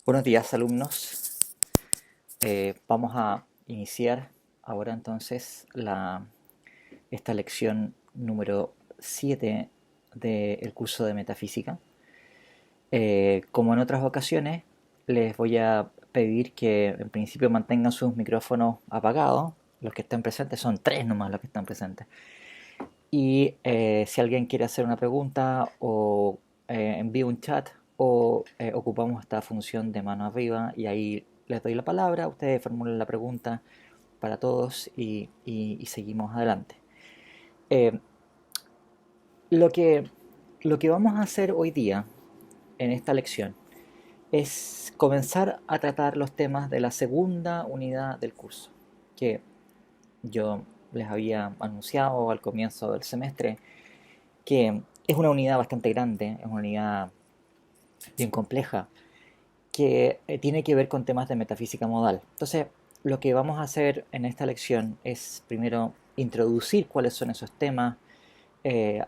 Buenos días, alumnos. Vamos a iniciar ahora entonces esta lección número 7 del curso de metafísica. Como en otras ocasiones, les voy a pedir que en principio mantengan sus micrófonos apagados. Los que estén presentes son tres nomás los que están presentes. Y si alguien quiere hacer una pregunta o envíe un chat o ocupamos esta función de mano arriba y ahí les doy la palabra, ustedes formulan la pregunta para todos y seguimos adelante. Eh, lo que, lo que vamos a hacer hoy día en esta lección es comenzar a tratar los temas de la segunda unidad del curso, que yo les había anunciado al comienzo del semestre que es una unidad bastante grande, es una unidad bien compleja, que tiene que ver con temas de metafísica modal. Entonces, lo que vamos a hacer en esta lección es primero introducir cuáles son esos temas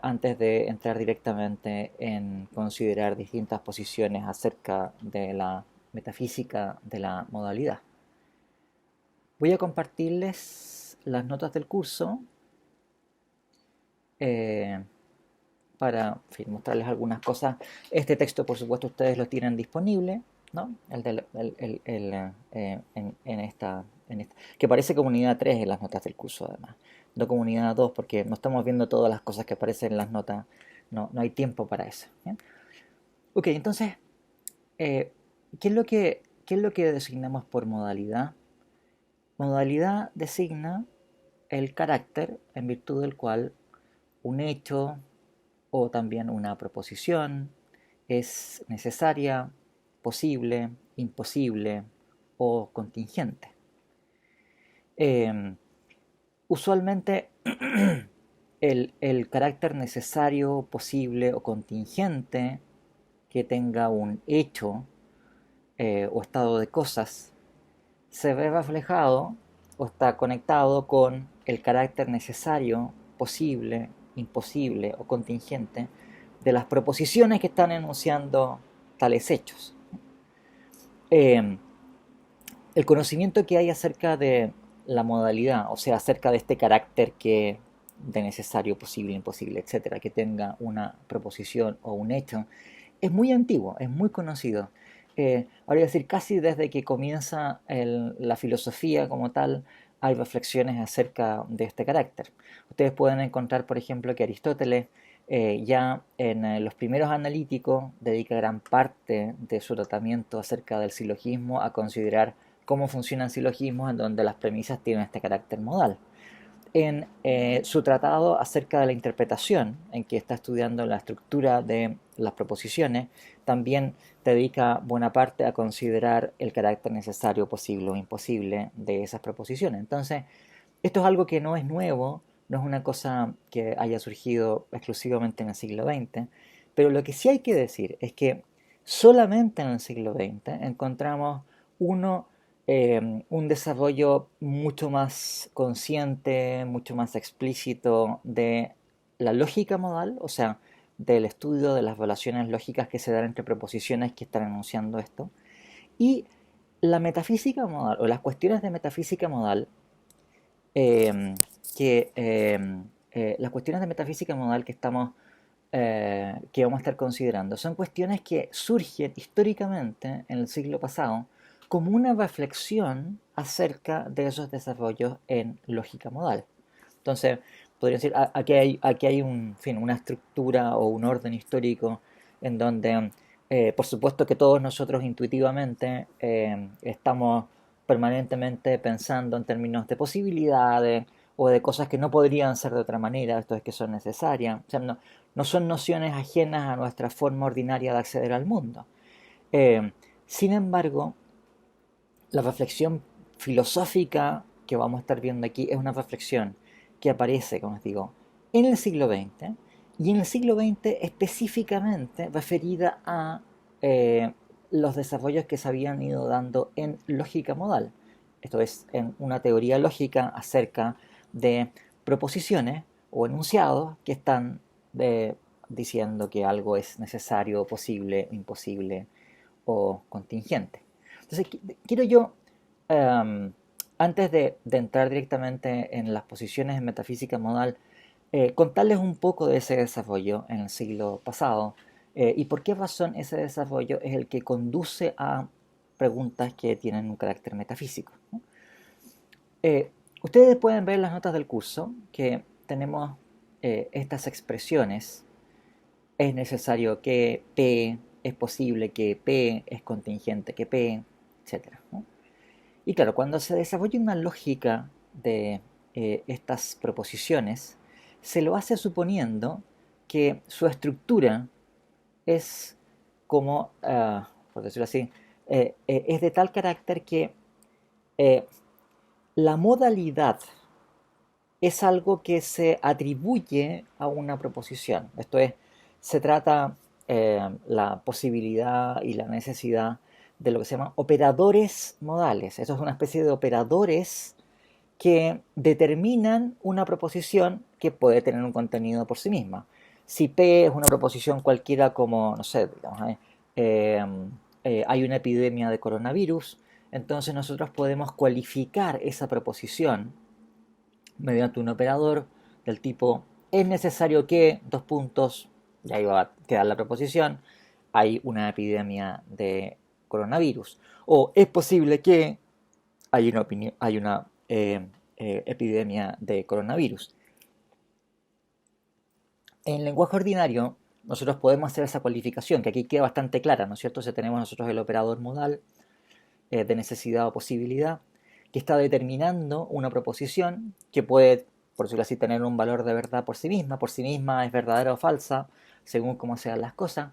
antes de entrar directamente en considerar distintas posiciones acerca de la metafísica de la modalidad. Voy a compartirles las notas del curso eh, para en fin, mostrarles algunas cosas. Este texto, por supuesto, ustedes lo tienen disponible, ¿no? Que parece como unidad 3 en las notas del curso, además. No como unidad 2, porque no estamos viendo todas las cosas que aparecen en las notas. No hay tiempo para eso. ¿Bien? Ok, entonces, eh, qué es lo que designamos por modalidad? Modalidad designa el carácter en virtud del cual un hecho o también una proposición es necesaria, posible, imposible o contingente. Eh, Usualmente el carácter necesario, posible o contingente que tenga un hecho o estado de cosas se ve reflejado o está conectado con el carácter necesario, posible, imposible o contingente de las proposiciones que están enunciando tales hechos. Eh, el conocimiento que hay acerca de la modalidad, o sea, acerca de este carácter que de necesario, posible, imposible, etcétera, que tenga una proposición o un hecho, es muy antiguo, es muy conocido. Habría que decir, casi desde que comienza la filosofía como tal, hay reflexiones acerca de este carácter. Ustedes pueden encontrar, por ejemplo, que Aristóteles ya en los primeros analíticos dedica gran parte de su tratamiento acerca del silogismo a considerar cómo funcionan silogismos en donde las premisas tienen este carácter modal. En su tratado acerca de la interpretación, en que está estudiando la estructura de las proposiciones, también dedica buena parte a considerar el carácter necesario, posible o imposible de esas proposiciones. Entonces, esto es algo que no es nuevo, no es una cosa que haya surgido exclusivamente en el siglo XX, pero lo que sí hay que decir es que solamente en el siglo XX encontramos uno, un desarrollo mucho más consciente, mucho más explícito de la lógica modal, o sea, del estudio de las relaciones lógicas que se dan entre proposiciones que están enunciando esto, y la metafísica modal o las cuestiones de metafísica modal eh, que las cuestiones de metafísica modal que vamos a estar considerando son cuestiones que surgen históricamente en el siglo pasado como una reflexión acerca de esos desarrollos en lógica modal. Entonces, podría decir, aquí hay una estructura o un orden histórico en donde, por supuesto que todos nosotros intuitivamente estamos permanentemente pensando en términos de posibilidades o de cosas que no podrían ser de otra manera, esto es que son necesarias. O sea, no son nociones ajenas a nuestra forma ordinaria de acceder al mundo. Eh, Sin embargo, la reflexión filosófica que vamos a estar viendo aquí es una reflexión que aparece, como os digo, en el siglo XX y en el siglo XX específicamente referida a los desarrollos que se habían ido dando en lógica modal. Esto es, en una teoría lógica acerca de proposiciones o enunciados que están diciendo que algo es necesario, posible, imposible o contingente. Entonces, quiero yo, em, antes de entrar directamente en las posiciones en metafísica modal, contarles un poco de ese desarrollo en el siglo pasado y por qué razón ese desarrollo es el que conduce a preguntas que tienen un carácter metafísico, ¿no? Ustedes pueden ver en las notas del curso que tenemos estas expresiones. Es necesario que P, es posible que P, es contingente que P, etcétera, ¿no? Y claro, cuando se desarrolla una lógica de estas proposiciones, se lo hace suponiendo que su estructura es como, por decirlo así, es de tal carácter que eh, la modalidad es algo que se atribuye a una proposición. Esto es, se trata la posibilidad y la necesidad de lo que se llaman operadores modales. Eso es una especie de operadores que determinan una proposición que puede tener un contenido por sí misma. Si P es una proposición cualquiera como, no sé, digamos, eh, hay una epidemia de coronavirus, entonces nosotros podemos cualificar esa proposición mediante un operador del tipo es necesario que, dos puntos, y ahí va a quedar la proposición, hay una epidemia de coronavirus. O es posible que hay una epidemia de coronavirus. En lenguaje ordinario, nosotros podemos hacer esa cualificación, que aquí queda bastante clara, ¿no es cierto? Si tenemos nosotros el operador modal de necesidad o posibilidad, que está determinando una proposición que puede, por decirlo así, tener un valor de verdad por sí misma es verdadera o falsa, según cómo sean las cosas.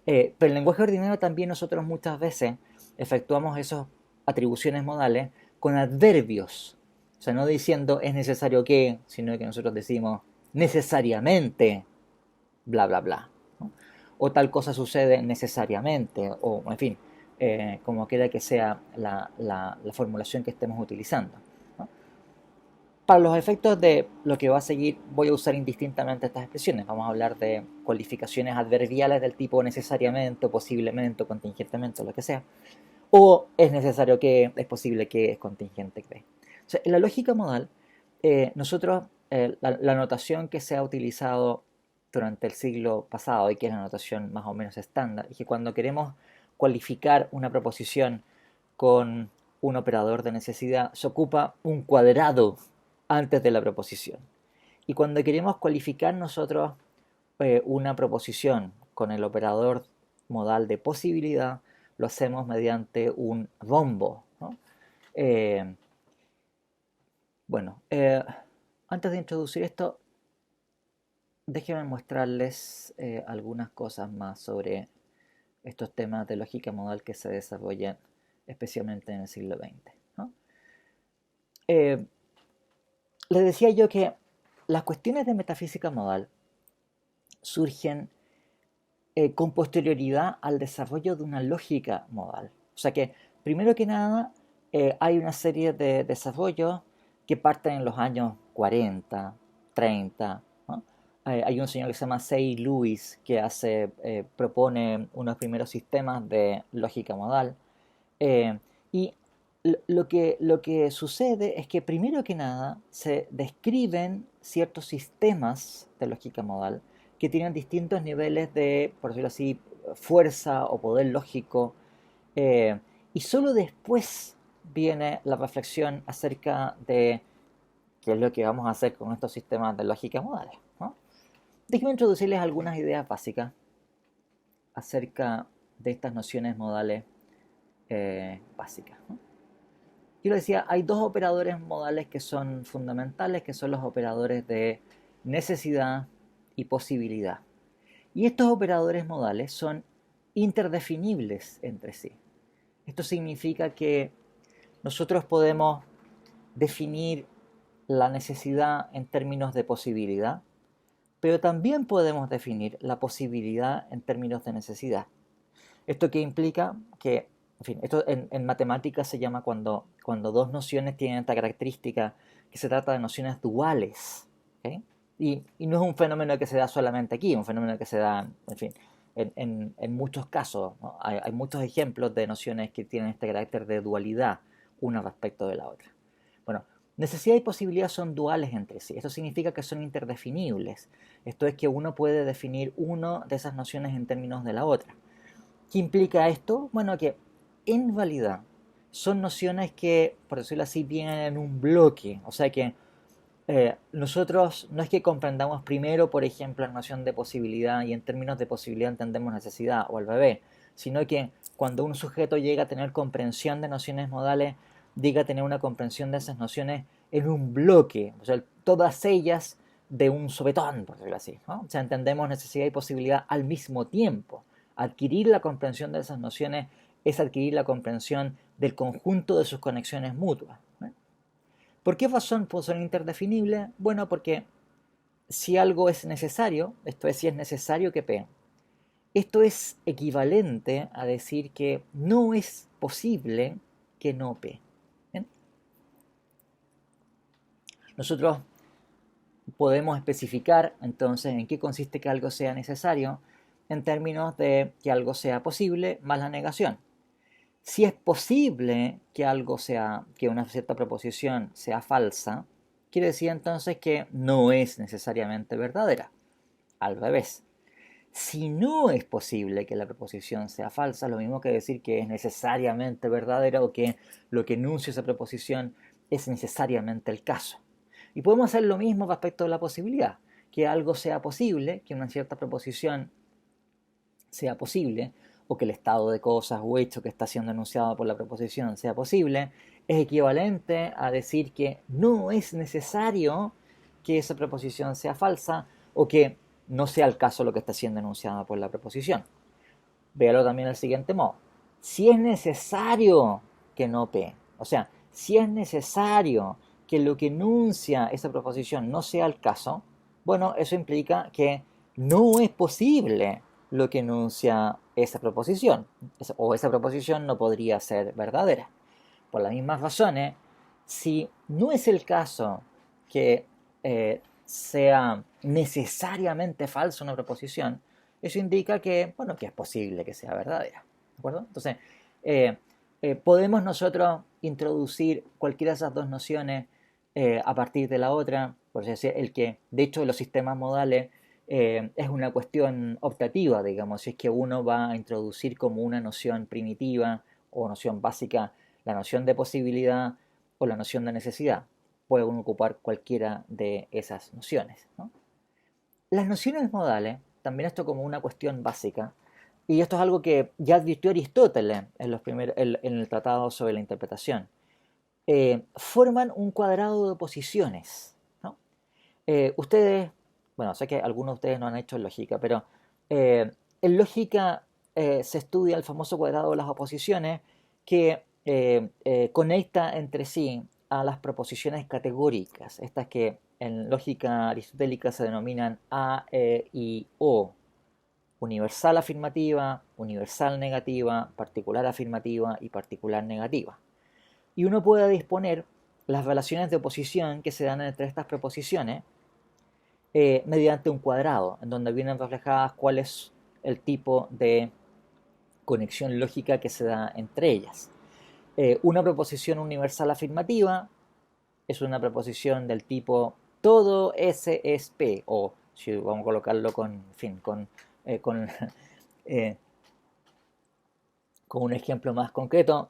Pero en el lenguaje ordinario también nosotros muchas veces efectuamos esas atribuciones modales con adverbios. O sea, no diciendo es necesario que, sino que nosotros decimos necesariamente, bla, bla, bla, ¿no? O tal cosa sucede necesariamente, o en fin, como quiera que sea la formulación que estemos utilizando, ¿no? Para los efectos de lo que va a seguir, voy a usar indistintamente estas expresiones. Vamos a hablar de cualificaciones adverbiales del tipo necesariamente, o posiblemente, o contingentemente, o lo que sea. O es necesario que, es posible que, es contingente que. O sea, en la lógica modal, nosotros, la notación que se ha utilizado durante el siglo pasado y que es la notación más o menos estándar, es que cuando queremos cualificar una proposición con un operador de necesidad, se ocupa un cuadrado antes de la proposición. Y cuando queremos cualificar nosotros una proposición con el operador modal de posibilidad, lo hacemos mediante un rombo, ¿no? Eh, bueno, antes de introducir esto, déjenme mostrarles algunas cosas más sobre estos temas de lógica modal que se desarrollan especialmente en el siglo XX, ¿no? Eh, Les decía yo que las cuestiones de metafísica modal surgen con posterioridad al desarrollo de una lógica modal. O sea que, primero que nada, hay una serie de desarrollos que parten en los años 40, 30, ¿no? Hay un señor que se llama C.I. Lewis que propone unos primeros sistemas de lógica modal. Y lo que sucede es que primero que nada se describen ciertos sistemas de lógica modal que tienen distintos niveles de, por decirlo así, fuerza o poder lógico, eh, y solo después viene la reflexión acerca de qué es lo que vamos a hacer con estos sistemas de lógica modales, ¿no? Déjenme introducirles algunas ideas básicas acerca de estas nociones modales básicas, ¿no? Yo les decía, hay dos operadores modales que son fundamentales, que son los operadores de necesidad y posibilidad. Y estos operadores modales son interdefinibles entre sí. Esto significa que nosotros podemos definir la necesidad en términos de posibilidad, pero también podemos definir la posibilidad en términos de necesidad. Esto que implica que, en fin, esto en matemáticas se llama cuando dos nociones tienen esta característica, que se trata de nociones duales, ¿okay? Y no es un fenómeno que se da solamente aquí, es un fenómeno que se da, en fin, en muchos casos, ¿no? Hay muchos ejemplos de nociones que tienen este carácter de dualidad una respecto de la otra. Bueno, necesidad y posibilidad son duales entre sí. Esto significa que son interdefinibles. Esto es que uno puede definir una de esas nociones en términos de la otra. ¿Qué implica esto? Bueno, que en realidad son nociones que, por decirlo así, vienen en un bloque. O sea que nosotros no es que comprendamos primero, por ejemplo, la noción de posibilidad y en términos de posibilidad entendemos necesidad o al revés, sino que cuando un sujeto llega a tener comprensión de nociones modales, llega a tener una comprensión de esas nociones en un bloque, o sea, todas ellas de un sopetón, por decirlo así, ¿no? O sea, entendemos necesidad y posibilidad al mismo tiempo. Adquirir la comprensión de esas nociones es adquirir la comprensión del conjunto de sus conexiones mutuas, ¿no? ¿Por qué razón son interdefinibles? Bueno, porque si algo es necesario, esto es, si es necesario que P, esto es equivalente a decir que no es posible que no P. ¿Bien? Nosotros podemos especificar entonces en qué consiste que algo sea necesario en términos de que algo sea posible más la negación. Si es posible que algo sea, que una cierta proposición sea falsa, quiere decir entonces que no es necesariamente verdadera. Al revés, si no es posible que la proposición sea falsa, lo mismo que decir que es necesariamente verdadera o que lo que enuncia esa proposición es necesariamente el caso. Y podemos hacer lo mismo respecto de la posibilidad, que algo sea posible, que una cierta proposición sea posible, o que el estado de cosas o hecho que está siendo enunciado por la proposición sea posible, es equivalente a decir que no es necesario que esa proposición sea falsa o que no sea el caso lo que está siendo enunciado por la proposición. Véalo también del siguiente modo. Si es necesario que no P, o sea, si es necesario que lo que enuncia esa proposición no sea el caso, bueno, eso implica que no es posible lo que enuncia esa proposición, o esa proposición no podría ser verdadera. Por las mismas razones, si no es el caso que sea necesariamente falsa una proposición, eso indica que, bueno, que es posible que sea verdadera. ¿De acuerdo? Entonces, eh, podemos nosotros introducir cualquiera de esas dos nociones a partir de la otra, por decir, el que, de hecho, los sistemas modales es una cuestión optativa, digamos, si es que uno va a introducir como una noción primitiva o noción básica la noción de posibilidad o la noción de necesidad. Puede uno ocupar cualquiera de esas nociones, ¿no? Las nociones modales, también esto como una cuestión básica, y esto es algo que ya advirtió Aristóteles en el Tratado sobre la Interpretación, forman un cuadrado de posiciones, ¿no? Ustedes, bueno, sé que algunos de ustedes no han hecho lógica, pero en lógica se estudia el famoso cuadrado de las oposiciones que conecta entre sí a las proposiciones categóricas, estas que en lógica aristotélica se denominan A, E y O: universal afirmativa, universal negativa, particular afirmativa y particular negativa. Y uno puede disponer las relaciones de oposición que se dan entre estas proposiciones mediante un cuadrado, en donde vienen reflejadas cuál es el tipo de conexión lógica que se da entre ellas. Una proposición universal afirmativa es una proposición del tipo todo S es P, o si vamos a colocarlo con, en fin, con, eh, con un ejemplo más concreto,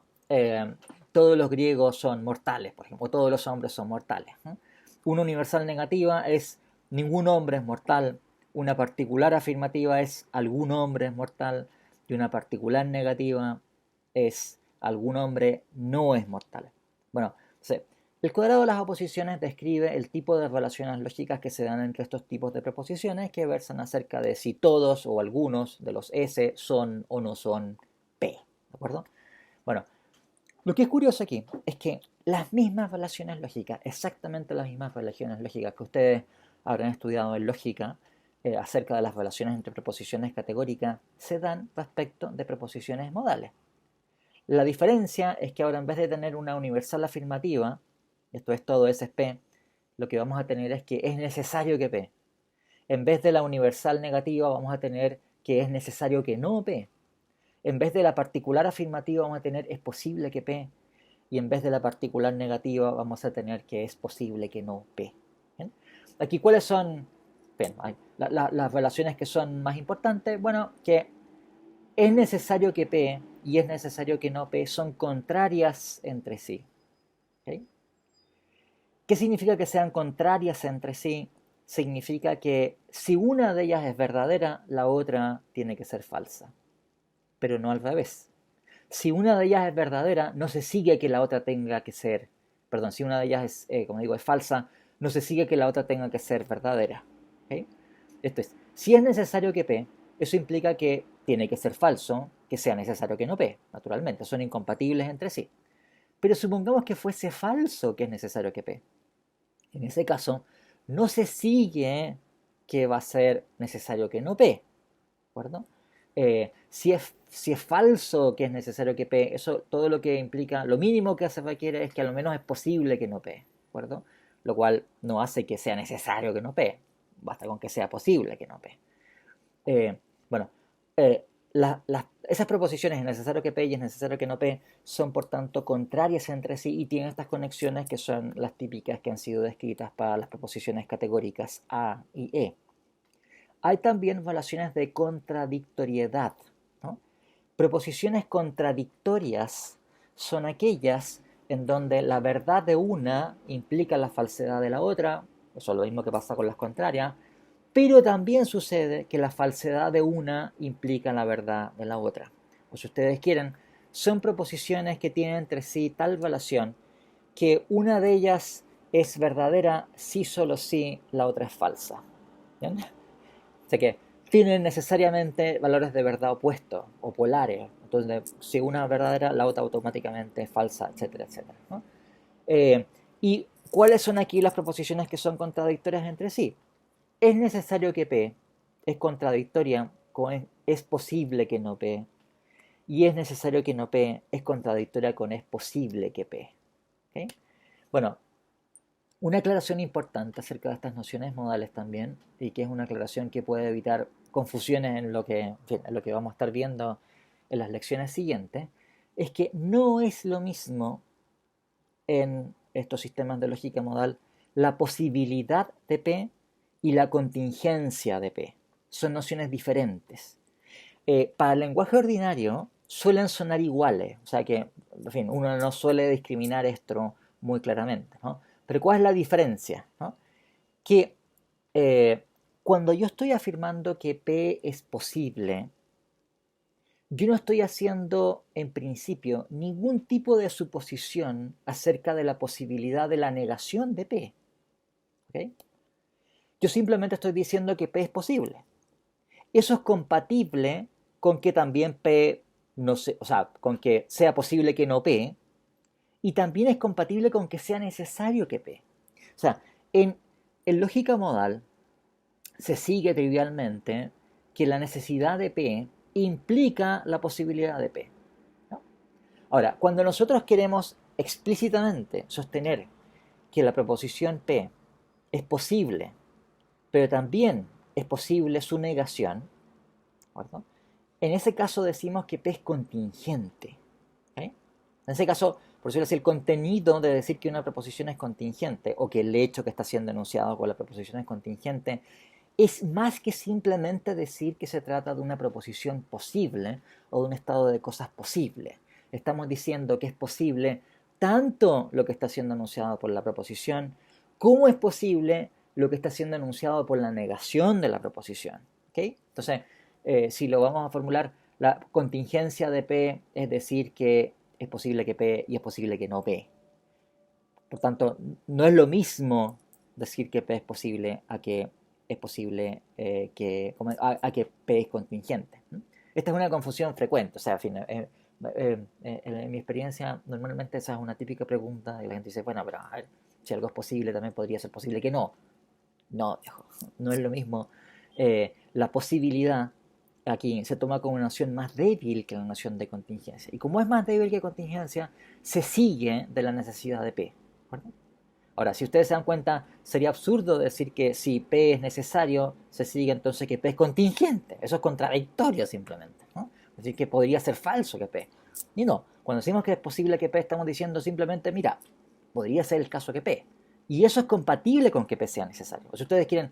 todos los griegos son mortales, por ejemplo, todos los hombres son mortales, ¿no? Una universal negativa es ningún hombre es mortal, una particular afirmativa es algún hombre es mortal, y una particular negativa es algún hombre no es mortal. Bueno, el cuadrado de las oposiciones describe el tipo de relaciones lógicas que se dan entre estos tipos de preposiciones que versan acerca de si todos o algunos de los S son o no son P. ¿De acuerdo? Bueno, lo que es curioso aquí es que las mismas relaciones lógicas, exactamente las mismas relaciones lógicas que ustedes habrán estudiado en lógica acerca de las relaciones entre preposiciones categóricas, se dan respecto de preposiciones modales. La diferencia es que ahora en vez de tener una universal afirmativa, esto es todo S es P, lo que vamos a tener es que es necesario que P. En vez de la universal negativa vamos a tener que es necesario que no P. En vez de la particular afirmativa vamos a tener es posible que P. Y en vez de la particular negativa vamos a tener que es posible que no P. ¿Bien? Aquí, ¿cuáles son bien, las relaciones que son más importantes? Bueno, que es necesario que P y es necesario que no P son contrarias entre sí. ¿Okay? ¿Qué significa que sean contrarias entre sí? Significa que si una de ellas es verdadera, la otra tiene que ser falsa, pero no al revés. Si una de ellas es verdadera, no se sigue que la otra tenga que ser, perdón, si una de ellas es, como digo, es falsa, no se sigue que la otra tenga que ser verdadera. ¿Okay? Esto es, si es necesario que P, eso implica que tiene que ser falso, que sea necesario que no P, naturalmente, son incompatibles entre sí. Pero supongamos que fuese falso que es necesario que P. En ese caso, no se sigue que va a ser necesario que no P, ¿de acuerdo? Si es falso que es necesario que P, eso todo lo que implica, lo mínimo que se requiere es que a lo menos es posible que no P, ¿de acuerdo? Lo cual no hace que sea necesario que no P, basta con que sea posible que no P. Bueno, eh, esas proposiciones es necesario que P y es necesario que no P son por tanto contrarias entre sí y tienen estas conexiones que son las típicas que han sido descritas para las proposiciones categóricas A y E. Hay también relaciones de contradictoriedad, ¿no? Proposiciones contradictorias son aquellas en donde la verdad de una implica la falsedad de la otra, eso es lo mismo que pasa con las contrarias, pero también sucede que la falsedad de una implica la verdad de la otra. O si ustedes quieren, son proposiciones que tienen entre sí tal relación que una de ellas es verdadera si solo si la otra es falsa. ¿Bien? O sea que tienen necesariamente valores de verdad opuestos o polares. Entonces, si una es verdadera, la otra automáticamente es falsa, etcétera, etcétera, ¿no? ¿Y cuáles son aquí las proposiciones que son contradictorias entre sí? Es necesario que P es contradictoria con es posible que no P. Y es necesario que no P es contradictoria con es posible que P. ¿Okay? Bueno, una aclaración importante acerca de estas nociones modales también, y que es una aclaración que puede evitar confusiones en lo que, en lo que vamos a estar viendo en las lecciones siguientes, es que no es lo mismo en estos sistemas de lógica modal la posibilidad de P y la contingencia de P. Son nociones diferentes. Para el lenguaje ordinario suelen sonar iguales, o sea que, en fin, uno no suele discriminar esto muy claramente, ¿no? Pero ¿cuál es la diferencia? ¿No? Que cuando yo estoy afirmando que P es posible, yo no estoy haciendo en principio ningún tipo de suposición acerca de la posibilidad de la negación de P. ¿Okay? Yo simplemente estoy diciendo que P es posible. Eso es compatible con que también P no se, o sea, con que sea posible que no P, y también es compatible con que sea necesario que P. O sea, en lógica modal se sigue trivialmente que la necesidad de P implica la posibilidad de P, ¿no? Ahora, cuando nosotros queremos explícitamente sostener que la proposición P es posible, pero también es posible su negación, ¿de en ese caso decimos que P es contingente. ¿Okay? En ese caso, por decirlo así, el contenido de decir que una proposición es contingente o que el hecho que está siendo enunciado con la proposición es contingente es más que simplemente decir que se trata de una proposición posible o de un estado de cosas posible. Estamos diciendo que es posible tanto lo que está siendo anunciado por la proposición como es posible lo que está siendo anunciado por la negación de la proposición. ¿Okay? Entonces, si lo vamos a formular, la contingencia de P es decir que es posible que P y es posible que no P. Por tanto, no es lo mismo decir que P es posible a que es posible a que P es contingente. Esta es una confusión frecuente, o sea, en mi experiencia normalmente esa es una típica pregunta y la gente dice, bueno, pero a ver, si algo es posible también podría ser posible que no. No, viejo, no es lo mismo. La posibilidad aquí se toma como una noción más débil que la noción de contingencia. Y como es más débil que contingencia, se sigue de la necesidad de P. ¿De acuerdo? Ahora, si ustedes se dan cuenta, sería absurdo decir que si P es necesario, se sigue entonces que P es contingente. Eso es contradictorio simplemente, ¿no? Es decir, que podría ser falso que P. Y no, cuando decimos que es posible que P, estamos diciendo simplemente, mira, podría ser el caso que P. Y eso es compatible con que P sea necesario. O si ustedes quieren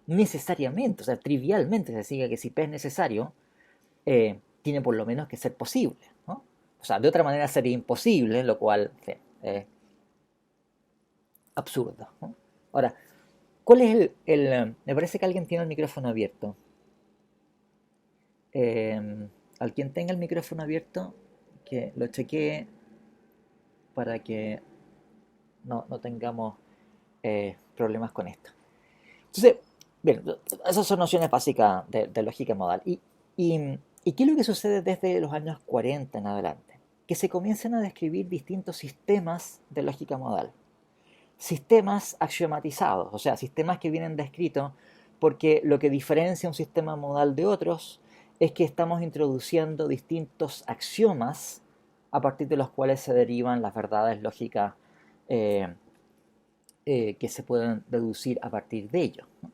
necesariamente, o sea, trivialmente se sigue que si P es necesario, tiene por lo menos que ser posible, ¿no? O sea, de otra manera sería imposible, lo cual es absurdo, ¿no? Ahora, ¿cuál es me parece que alguien tiene el micrófono abierto. Al quien tenga el micrófono abierto, que lo chequee para que no tengamos problemas con esto. Entonces, bien, esas son nociones básicas de lógica modal. ¿Y qué es lo que sucede desde los años 40 en adelante? Que se comienzan a describir distintos sistemas de lógica modal. Sistemas axiomatizados, o sea, sistemas que vienen descritos porque lo que diferencia un sistema modal de otros es que estamos introduciendo distintos axiomas a partir de los cuales se derivan las verdades lógicas eh, que se pueden deducir a partir de ello, ¿no?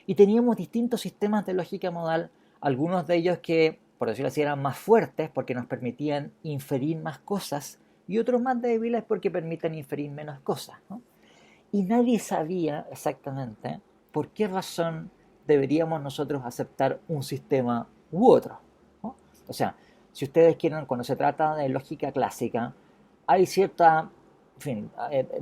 Y teníamos distintos sistemas de lógica modal, algunos de ellos que, por decirlo así, eran más fuertes porque nos permitían inferir más cosas y otros más débiles porque permiten inferir menos cosas, ¿no? Y nadie sabía exactamente por qué razón deberíamos nosotros aceptar un sistema u otro, ¿no? O sea, si ustedes quieren, cuando se trata de lógica clásica, hay cierta, en fin,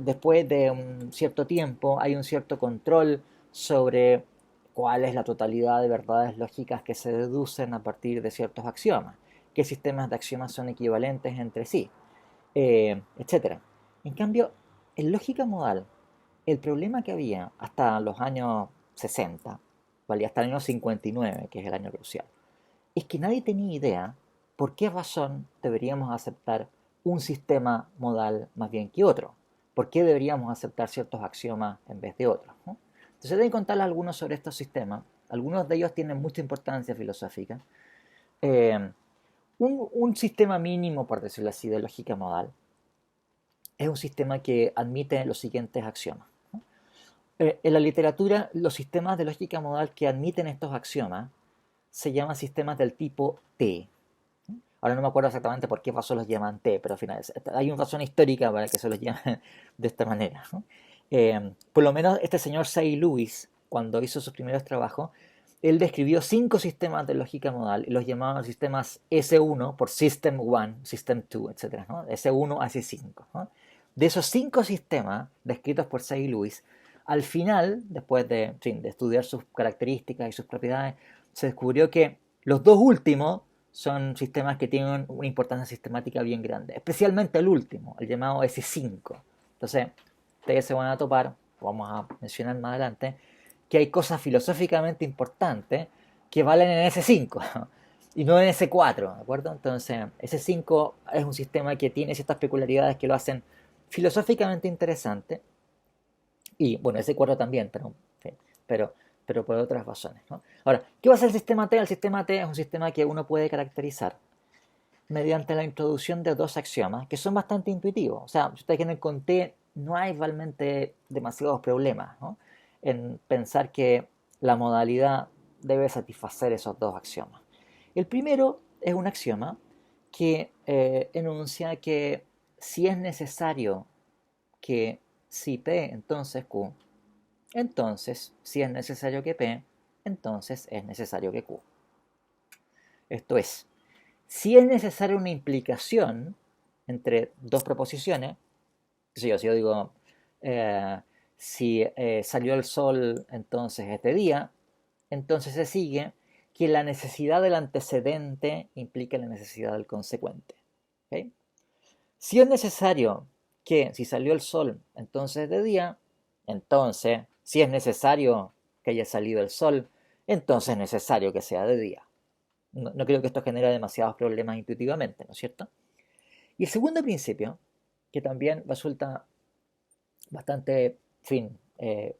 después de un cierto tiempo, hay un cierto control sobre cuál es la totalidad de verdades lógicas que se deducen a partir de ciertos axiomas, qué sistemas de axiomas son equivalentes entre sí, etc. En cambio, en lógica modal, el problema que había hasta los años 60, ¿vale? Hasta el año 59, que es el año crucial, es que nadie tenía idea por qué razón deberíamos aceptar un sistema modal más bien que otro. ¿Por qué deberíamos aceptar ciertos axiomas en vez de otros, ¿no? Entonces deben contarles algunos sobre estos sistemas. Algunos de ellos tienen mucha importancia filosófica. Eh, un sistema mínimo, por decirlo así, de lógica modal es un sistema que admite los siguientes axiomas. En la literatura, los sistemas de lógica modal que admiten estos axiomas se llaman sistemas del tipo T. Ahora no me acuerdo exactamente por qué razón los llaman T, pero al final hay una razón histórica para que se los llamen de esta manera, ¿no? Por lo menos este señor Say Lewis, cuando hizo sus primeros trabajos, él describió 5 sistemas de lógica modal y los llamaban sistemas S1 por System 1, System 2, etc., ¿no? S1 a S5, ¿no? De esos 5 sistemas descritos por Say Lewis, al final, después de, en fin, de estudiar sus características y sus propiedades, se descubrió que los dos últimos son sistemas que tienen una importancia sistemática bien grande, especialmente el último, el llamado S5. Entonces, ustedes se van a topar, vamos a mencionar más adelante, que hay cosas filosóficamente importantes que valen en S5 y no en S4, ¿de acuerdo? Entonces, S5 es un sistema que tiene ciertas peculiaridades que lo hacen filosóficamente interesante y, bueno, S4 también, pero, pero por otras razones, ¿no? Ahora, ¿qué va a ser el sistema T? El sistema T es un sistema que uno puede caracterizar mediante la introducción de 2 axiomas que son bastante intuitivos. O sea, si ustedes quieren con T, no hay realmente demasiados problemas, ¿no?, en pensar que la modalidad debe satisfacer esos 2 axiomas. El primero es un axioma que enuncia que si es necesario que si P, entonces Q, entonces si es necesario que P, entonces es necesario que Q. Esto es, si es necesaria una implicación entre dos proposiciones, si yo digo, eh, si salió el sol, entonces este día, entonces se sigue que la necesidad del antecedente implica la necesidad del consecuente. ¿Okay? Si es necesario que si salió el sol, entonces de día, entonces, si es necesario que haya salido el sol, entonces es necesario que sea de día. No creo que esto genere demasiados problemas intuitivamente, ¿no es cierto? Y el segundo principio, que también resulta bastante, en fin,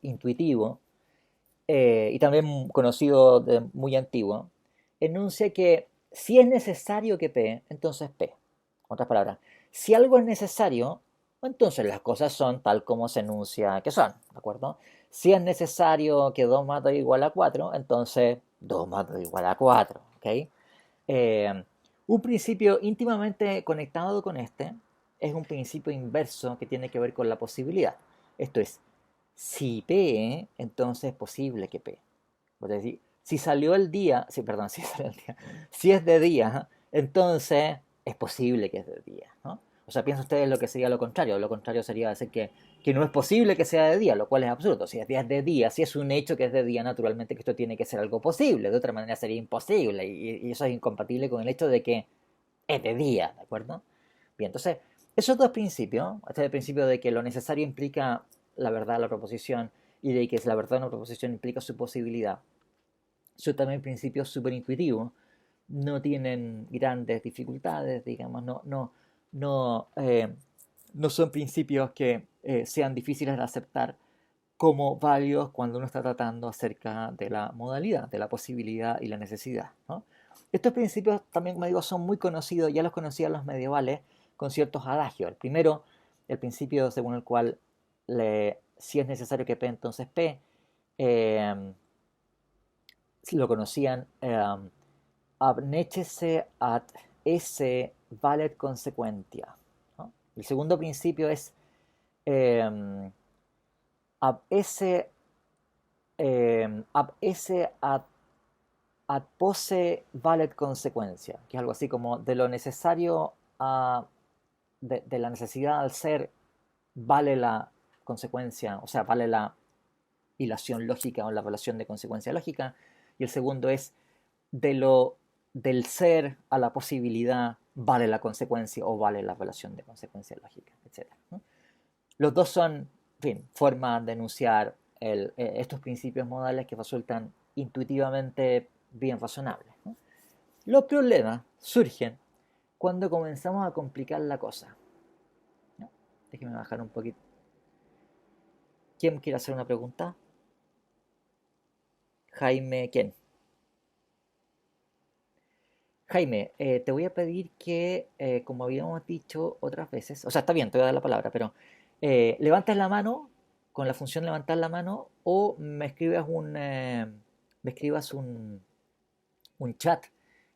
intuitivo y también conocido de muy antiguo, enuncia que si es necesario que P, entonces P. En otras palabras, si algo es necesario, entonces las cosas son tal como se enuncia que son, ¿de acuerdo? Si es necesario que 2 más 2 igual a 4, entonces 2 más 2 igual a 4, ¿ok? Eh, un principio íntimamente conectado con este es un principio inverso que tiene que ver con la posibilidad. Esto es, si P, entonces es posible que P. Es decir, si salió el día, sí, perdón, si salió el día, si es de día, entonces es posible que es de día, ¿no? O sea, piensen ustedes lo que sería lo contrario. Lo contrario sería decir que no es posible que sea de día, lo cual es absurdo. Si es de día, si es un hecho que es de día, naturalmente que esto tiene que ser algo posible. De otra manera sería imposible. Y eso es incompatible con el hecho de que es de día, ¿de acuerdo? Bien, entonces, esos dos principios, este es el principio de que lo necesario implica la verdad de la proposición y de que la verdad de una proposición implica su posibilidad, son también principios súper intuitivos, no tienen grandes dificultades, digamos, no son principios que sean difíciles de aceptar como válidos cuando uno está tratando acerca de la modalidad, de la posibilidad y la necesidad, ¿no? Estos principios también, como digo, son muy conocidos, ya los conocían los medievales con ciertos adagios. El primero, el principio según el cual si es necesario que P, entonces P, eh, lo conocían ab necesse ad esse valet consequentia, ¿no? El segundo principio es eh, ab esse ad, ad posse valet consequencia, que es algo así como de lo necesario a de la necesidad al ser vale la consecuencia, o sea, vale la ilación lógica o la relación de consecuencia lógica. Y el segundo es de lo del ser a la posibilidad vale la consecuencia o vale la relación de consecuencia lógica, etcétera, ¿no? Los dos son, en fin, formas de enunciar estos principios modales que resultan intuitivamente bien razonables, ¿no? Los problemas surgen cuando comenzamos a complicar la cosa, ¿no? Déjenme bajar un poquito. ¿Quién quiere hacer una pregunta? Jaime, ¿quién? Jaime, te voy a pedir que, como habíamos dicho otras veces, o sea, está bien, te voy a dar la palabra, pero levantes la mano con la función levantar la mano o me escribas un chat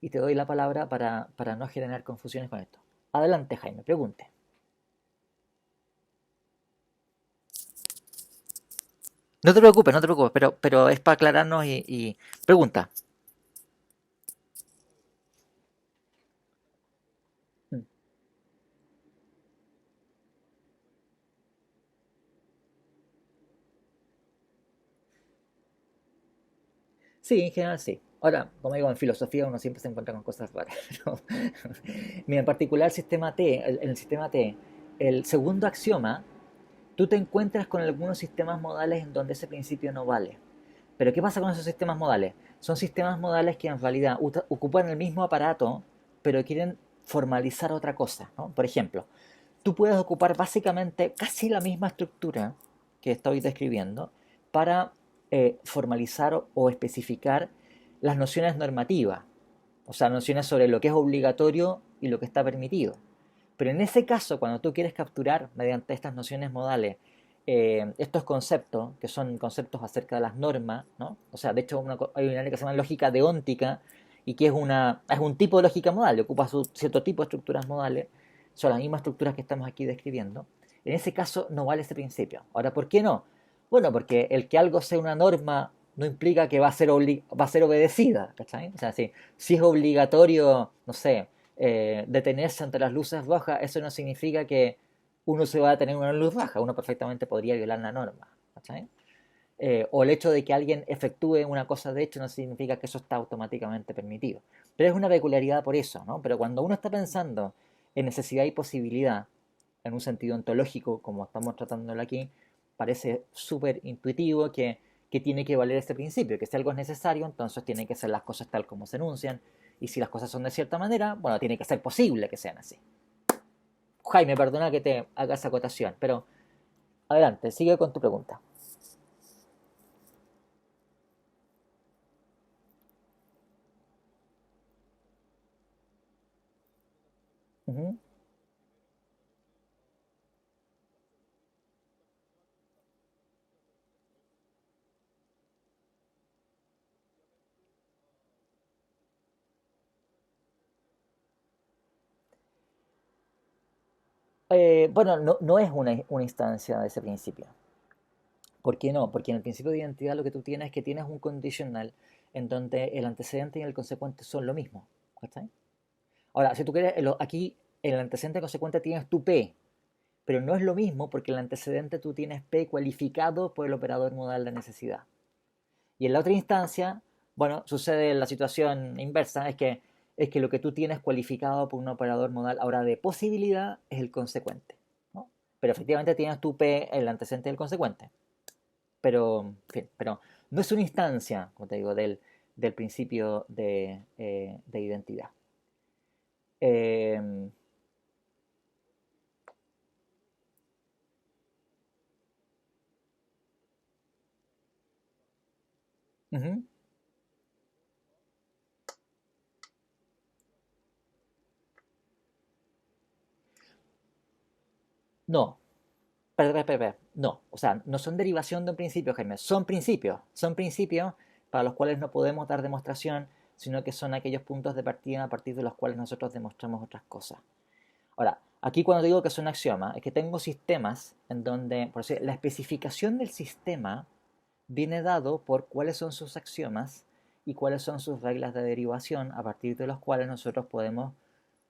y te doy la palabra para no generar confusiones con esto. Adelante, Jaime, pregunte. No te preocupes, pero es para aclararnos y pregunta. Mm. Sí, en general sí. Ahora, como digo, en filosofía uno siempre se encuentra con cosas raras. Pero, mira, en particular sistema T, en el sistema T, el segundo axioma, tú te encuentras con algunos sistemas modales en donde ese principio no vale. Pero ¿qué pasa con esos sistemas modales? Son sistemas modales que en realidad ocupan el mismo aparato, pero quieren formalizar otra cosa, ¿no? Por ejemplo, tú puedes ocupar básicamente casi la misma estructura que estoy describiendo para formalizar o especificar las nociones normativas, o sea, nociones sobre lo que es obligatorio y lo que está permitido. Pero en ese caso, cuando tú quieres capturar mediante estas nociones modales estos conceptos, que son conceptos acerca de las normas, ¿no? O sea, de hecho hay una área que se llama lógica deóntica y que es un tipo de lógica modal, ocupa cierto tipo de estructuras modales, son las mismas estructuras que estamos aquí describiendo. En ese caso no vale ese principio. Ahora, ¿por qué no? Bueno, porque el que algo sea una norma no implica que va a ser obedecida, ¿cachai? O sea, si es obligatorio, no sé, detenerse ante las luces rojas, eso no significa que uno se va a tener una luz baja, uno perfectamente podría violar la norma, ¿cachai? O el hecho de que alguien efectúe una cosa de hecho no significa que eso está automáticamente permitido. Pero es una peculiaridad por eso, ¿no? Pero cuando uno está pensando en necesidad y posibilidad, en un sentido ontológico, como estamos tratándolo aquí, parece súper intuitivo que tiene que valer este principio, que si algo es necesario, entonces tienen que ser las cosas tal como se enuncian, y si las cosas son de cierta manera, bueno, tiene que ser posible que sean así. Jaime, perdona que te haga esa acotación, pero adelante, sigue con tu pregunta. Ujú. Bueno, no es una instancia de ese principio. ¿Por qué no? Porque en el principio de identidad lo que tú tienes es que tienes un conditional en donde el antecedente y el consecuente son lo mismo. ¿Cachai? Ahora, si tú quieres, aquí en el antecedente y consecuente tienes tu P, pero no es lo mismo porque el antecedente tú tienes P cualificado por el operador modal de necesidad. Y en la otra instancia, bueno, sucede la situación inversa, es que lo que tú tienes cualificado por un operador modal ahora de posibilidad es el consecuente, ¿no? Pero efectivamente tienes tu P, el antecedente y el consecuente. Pero, en fin, pero no es una instancia, como te digo, del principio de identidad. Eh, Ujú. No, no, o sea, no son derivación de un principio, Jaime, son principios para los cuales no podemos dar demostración, sino que son aquellos puntos de partida a partir de los cuales nosotros demostramos otras cosas. Ahora, aquí cuando digo que son axiomas, es que tengo sistemas en donde, por decir, la especificación del sistema viene dado por cuáles son sus axiomas y cuáles son sus reglas de derivación a partir de los cuales nosotros podemos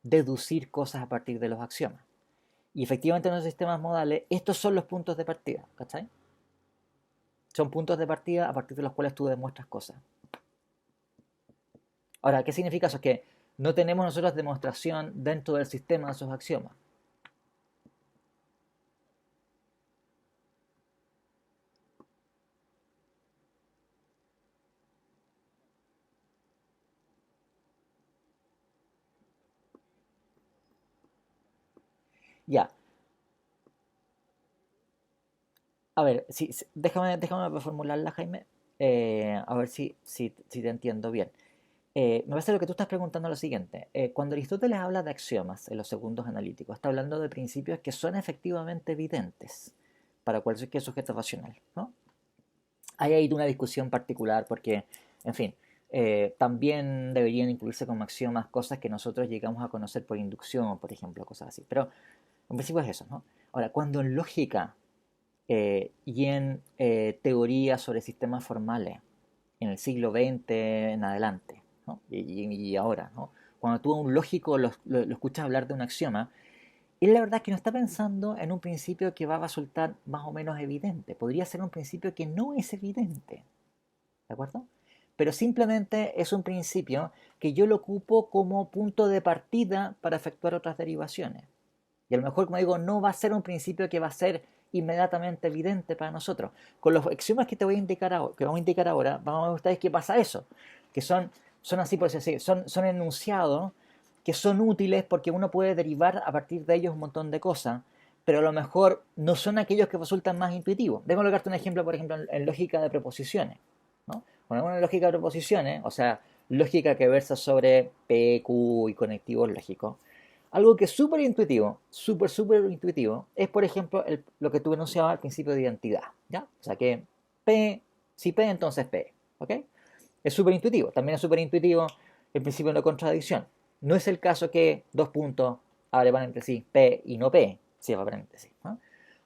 deducir cosas a partir de los axiomas. Y efectivamente en los sistemas modales, estos son los puntos de partida, ¿cachai? Son puntos de partida a partir de los cuales tú demuestras cosas. Ahora, ¿qué significa eso? Es que no tenemos nosotros demostración dentro del sistema de esos axiomas. Ya, a ver, déjame reformularla, Jaime, a ver si te entiendo bien. Me parece lo que tú estás preguntando es lo siguiente. Cuando Aristóteles habla de axiomas en los segundos analíticos, está hablando de principios que son efectivamente evidentes para cualquier sujeto racional, ¿no? Hay ahí una discusión particular porque, en fin, también deberían incluirse como axiomas cosas que nosotros llegamos a conocer por inducción, por ejemplo, cosas así. Pero en principio es eso, ¿no? Ahora, cuando en lógica y en teoría sobre sistemas formales, en el siglo XX en adelante, ¿no? Y ahora, ¿no? Cuando tú a un lógico lo escuchas hablar de un axioma, él la verdad es que no está pensando en un principio que va a resultar más o menos evidente. Podría ser un principio que no es evidente, ¿de acuerdo? Pero simplemente es un principio que yo lo ocupo como punto de partida para efectuar otras derivaciones. Y a lo mejor, como digo, no va a ser un principio que va a ser inmediatamente evidente para nosotros. Con los axiomas que te voy a indicar ahora, que vamos a indicar ahora, vamos a ver ustedes qué pasa eso. Que son así por decir, son enunciados que son útiles porque uno puede derivar a partir de ellos un montón de cosas, pero a lo mejor no son aquellos que resultan más intuitivos. Déjame colocarte un ejemplo, por ejemplo, en lógica de preposiciones, ¿no? Cuando una lógica de preposiciones, o sea, lógica que versa sobre P, Q y conectivos lógicos, algo que es súper intuitivo, súper intuitivo, es por ejemplo lo que tú enunciabas al principio de identidad, ¿ya? O sea que P, si P, entonces P, ¿ok? Es súper intuitivo, también es súper intuitivo el principio de no contradicción. No es el caso que dos puntos, abre paréntesis, P y no P, cierra paréntesis, ¿no?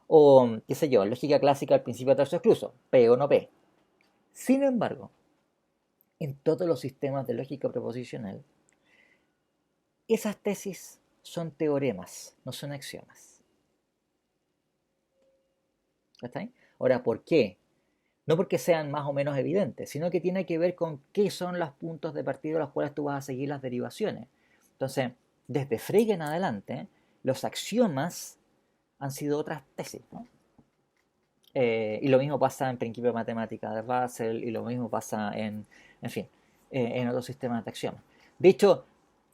O, qué sé yo, lógica clásica al principio de tercio excluso, P o no P. Sin embargo, en todos los sistemas de lógica proposicional, esas tesis son teoremas, no son axiomas. ¿Está ahí? Ahora, ¿por qué? No porque sean más o menos evidentes, sino que tiene que ver con qué son los puntos de partida a los cuales tú vas a seguir las derivaciones. Entonces, desde Frege en adelante, los axiomas han sido otras tesis, ¿no? Y lo mismo pasa en principio de matemática de Russell y lo mismo pasa en fin, en otros sistemas de axiomas. De hecho,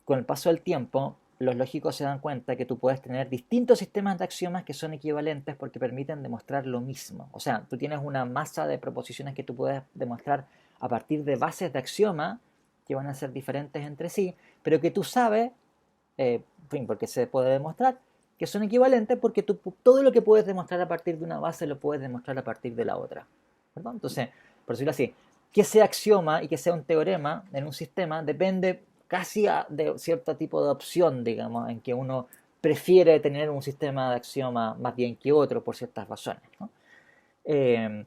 con el paso del tiempo, los lógicos se dan cuenta que tú puedes tener distintos sistemas de axiomas que son equivalentes porque permiten demostrar lo mismo. O sea, tú tienes una masa de proposiciones que tú puedes demostrar a partir de bases de axioma que van a ser diferentes entre sí, pero que tú sabes, en fin, porque se puede demostrar, que son equivalentes porque tú todo lo que puedes demostrar a partir de una base lo puedes demostrar a partir de la otra. ¿Verdad? Entonces, por decirlo así, que sea axioma y que sea un teorema en un sistema depende casi de cierto tipo de opción, digamos, en que uno prefiere tener un sistema de axioma más bien que otro por ciertas razones, ¿no? Bien,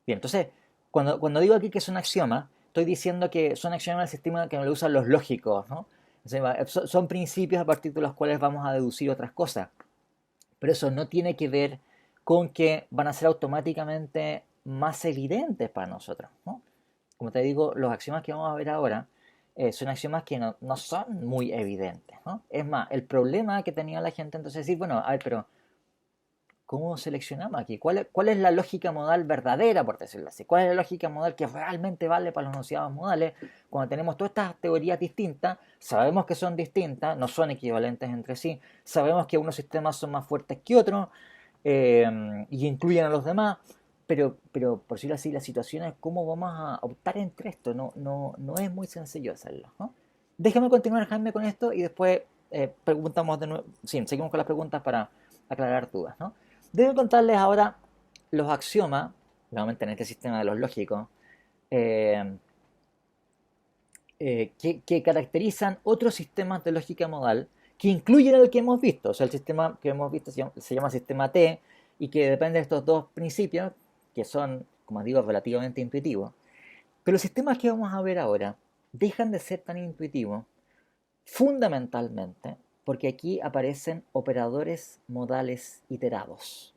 entonces, cuando digo aquí que son axiomas, estoy diciendo que son axiomas del sistema que lo usan los lógicos, ¿no? O sea, son principios a partir de los cuales vamos a deducir otras cosas. Pero eso no tiene que ver con que van a ser automáticamente más evidentes para nosotros, ¿no? Como te digo, los axiomas que vamos a ver ahora son axiomas que no son muy evidentes, ¿no? Es más, el problema que tenía la gente entonces es decir, bueno, a ver, pero ¿cómo seleccionamos aquí? ¿Cuál es la lógica modal verdadera, por decirlo así? ¿Cuál es la lógica modal que realmente vale para los enunciados modales? Cuando tenemos todas estas teorías distintas, sabemos que son distintas, no son equivalentes entre sí, sabemos que unos sistemas son más fuertes que otros y incluyen a los demás, pero por decirlo así, la situación es cómo vamos a optar entre esto. No es muy sencillo hacerlo, ¿no? Déjame continuar, Jaime, con esto y después preguntamos de nuevo, sí, seguimos con las preguntas para aclarar dudas, ¿no? Debo contarles ahora los axiomas, nuevamente en este sistema de los lógicos, eh, que caracterizan otros sistemas de lógica modal que incluyen el que hemos visto. O sea, el sistema que hemos visto se llama sistema T y que depende de estos dos principios que son, como digo, relativamente intuitivos. Pero los sistemas que vamos a ver ahora dejan de ser tan intuitivos fundamentalmente porque aquí aparecen operadores modales iterados.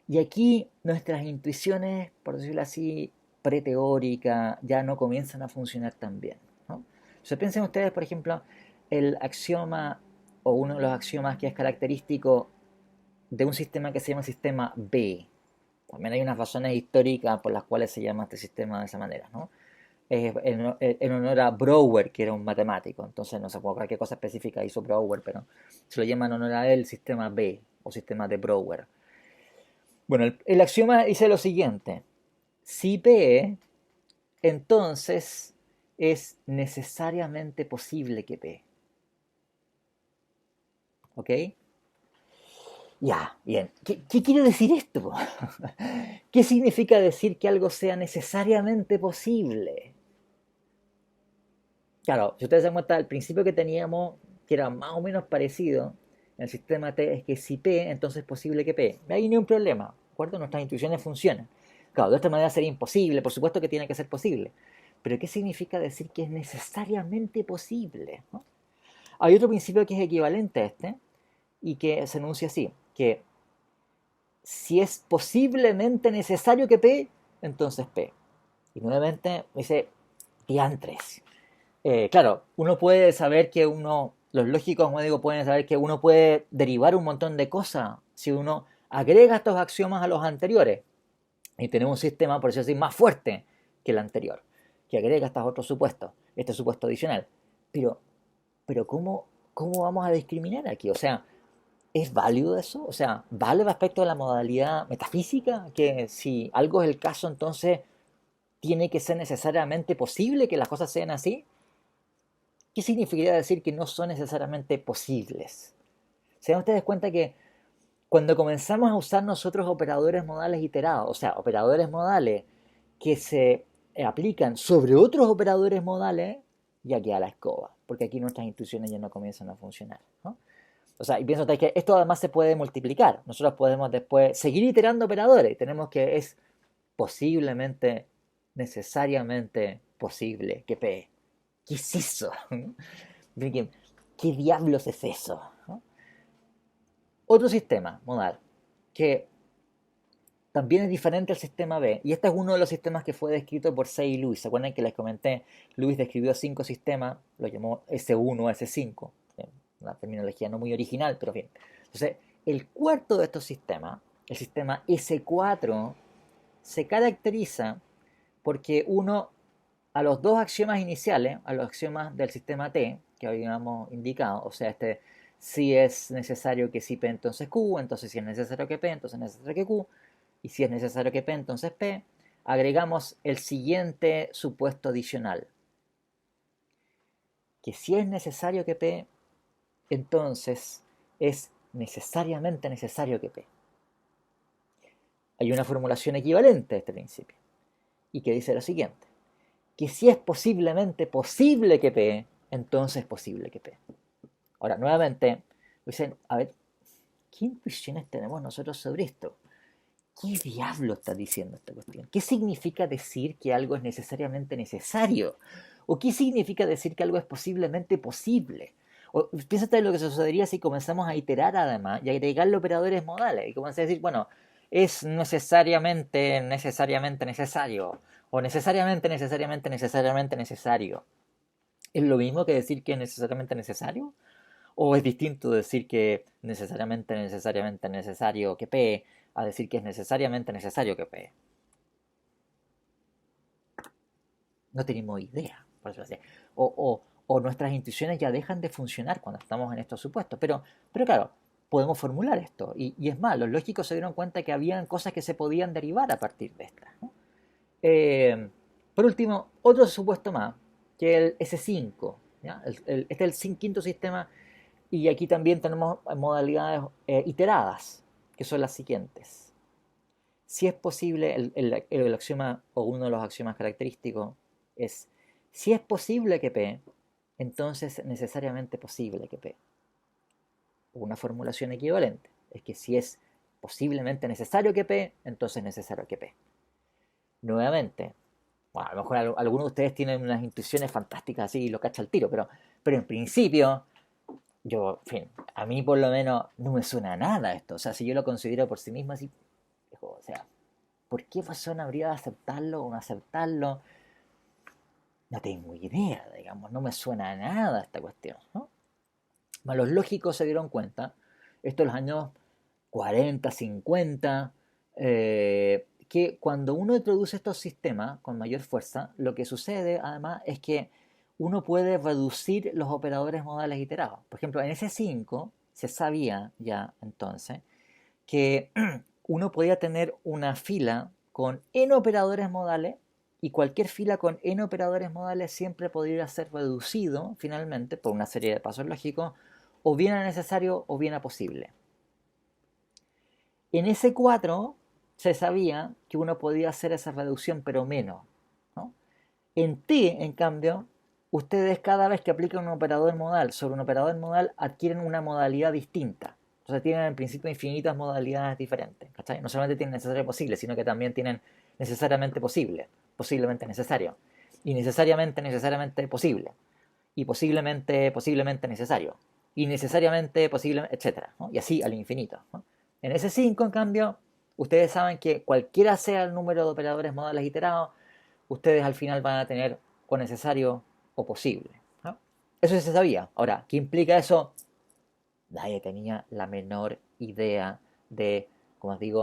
Y aquí nuestras intuiciones, por decirlo así, preteóricas, ya no comienzan a funcionar tan bien, ¿no? O sea, piensen ustedes, por ejemplo, el axioma o uno de los axiomas que es característico de un sistema que se llama sistema B. También hay unas razones históricas por las cuales se llama este sistema de esa manera, ¿no? En honor a Brouwer, que era un matemático. Entonces, no sé por qué cosa específica hizo Brouwer, pero se lo llama en honor a él sistema B o sistema de Brouwer. Bueno, el axioma dice lo siguiente: si P, entonces es necesariamente posible que P. ¿Ok? Ya, bien. ¿Qué quiere decir esto? ¿Qué significa decir que algo sea necesariamente posible? Claro, si ustedes se dan cuenta, el principio que teníamos, que era más o menos parecido en el sistema T, es que si P, entonces es posible que P. No hay ni un problema, ¿de acuerdo? Nuestras intuiciones funcionan. Claro, de esta manera sería imposible, por supuesto que tiene que ser posible. Pero ¿qué significa decir que es necesariamente posible, ¿no? Hay otro principio que es equivalente a este y que se enuncia así, que si es posiblemente necesario que P, entonces P. Y nuevamente dice diantres. Claro, uno puede saber que los lógicos, como digo, pueden saber que uno puede derivar un montón de cosas si uno agrega estos axiomas a los anteriores. Y tenemos un sistema, por decirlo así, más fuerte que el anterior, que agrega estos otros supuestos, este supuesto adicional. Pero, pero ¿cómo vamos a discriminar aquí? O sea, ¿es válido eso? O sea, ¿vale respecto a la modalidad metafísica? Que si algo es el caso, entonces tiene que ser necesariamente posible que las cosas sean así. ¿Qué significaría decir que no son necesariamente posibles? ¿Se dan ustedes cuenta que cuando comenzamos a usar nosotros operadores modales iterados, o sea, operadores modales que se aplican sobre otros operadores modales, ya queda la escoba, porque aquí nuestras intuiciones ya no comienzan a funcionar, ¿no? O sea, y pienso ustedes que esto además se puede multiplicar. Nosotros podemos después seguir iterando operadores. Tenemos que es posiblemente, necesariamente posible que P. ¿Qué es eso? ¿Qué diablos es eso? ¿No? Otro sistema modal que también es diferente al sistema B, y este es uno de los sistemas que fue descrito por Say y Lewis. ¿Se acuerdan que les comenté? Lewis describió 5 sistemas, lo llamó S1, S5, una terminología no muy original, pero bien. Entonces, el cuarto de estos sistemas, el sistema S4, se caracteriza porque uno, a los dos axiomas iniciales, a los axiomas del sistema T, que habíamos indicado, o sea, si es necesario que si P, entonces Q, entonces si es necesario que P, entonces es necesario que Q, y si es necesario que P, entonces P, agregamos el siguiente supuesto adicional, que si es necesario que P, entonces es necesariamente necesario que P. Hay una formulación equivalente a este principio, y que dice lo siguiente: que si es posiblemente posible que P, entonces es posible que P. Ahora, nuevamente, Dicen, a ver, ¿qué intuiciones tenemos nosotros sobre esto? ¿Qué diablo está diciendo esta cuestión? ¿Qué significa decir que algo es necesariamente necesario? ¿O qué significa decir que algo es posiblemente posible? O, piénsate en lo que sucedería si comenzamos a iterar además y a agregarle operadores modales y comenzamos a decir, bueno, es necesariamente necesario, o necesariamente necesario. ¿Es lo mismo que decir que es necesariamente necesario? ¿O es distinto decir que necesariamente necesario que P a decir que es necesariamente necesario que P? No tenemos idea, por eso así. O nuestras intuiciones ya dejan de funcionar cuando estamos en estos supuestos. Pero claro, podemos formular esto. Y es más, los lógicos se dieron cuenta que habían cosas que se podían derivar a partir de estas, ¿no? Eh, por último, otro supuesto más, que el S5. ¿Ya? Este es el quinto sistema. Y aquí también tenemos modalidades iteradas, que son las siguientes. Si es posible, el axioma o uno de los axiomas característicos es, si es posible que P, entonces necesariamente posible que P. Una formulación equivalente es que si es posiblemente necesario que P, entonces necesario que P. Nuevamente, bueno, a lo mejor algunos de ustedes tienen unas intuiciones fantásticas así y lo cacha al tiro, pero en principio yo, en fin, a mí por lo menos no me suena a nada esto. O sea, si yo lo considero por sí mismo así, o sea, ¿por qué razón habría de aceptarlo o no aceptarlo? No tengo idea, digamos, no me suena a nada esta cuestión, ¿no? Mas los lógicos se dieron cuenta, esto en los años 40, 50, que cuando uno introduce estos sistemas con mayor fuerza, lo que sucede además es que uno puede reducir los operadores modales iterados. Por ejemplo, en S5 se sabía ya entonces que uno podía tener una fila con n operadores modales y cualquier fila con n operadores modales siempre podría ser reducido finalmente por una serie de pasos lógicos o bien a necesario o bien a posible. En S4 se sabía que uno podía hacer esa reducción pero menos, ¿no? En T, en cambio, ustedes cada vez que aplican un operador modal sobre un operador modal adquieren una modalidad distinta. Entonces tienen en principio infinitas modalidades diferentes. ¿Cachai? No solamente tienen necesario posible, sino que también tienen necesariamente posible, posiblemente necesario, y necesariamente posible, y posiblemente necesario, y necesariamente posible, etc. ¿no? Y así al infinito, ¿no? En ese 5 en cambio, ustedes saben que cualquiera sea el número de operadores modales iterados, ustedes al final van a tener o necesario o posible, ¿no? Eso se sabía. Ahora, ¿qué implica eso? Nadie tenía la menor idea de, como os digo,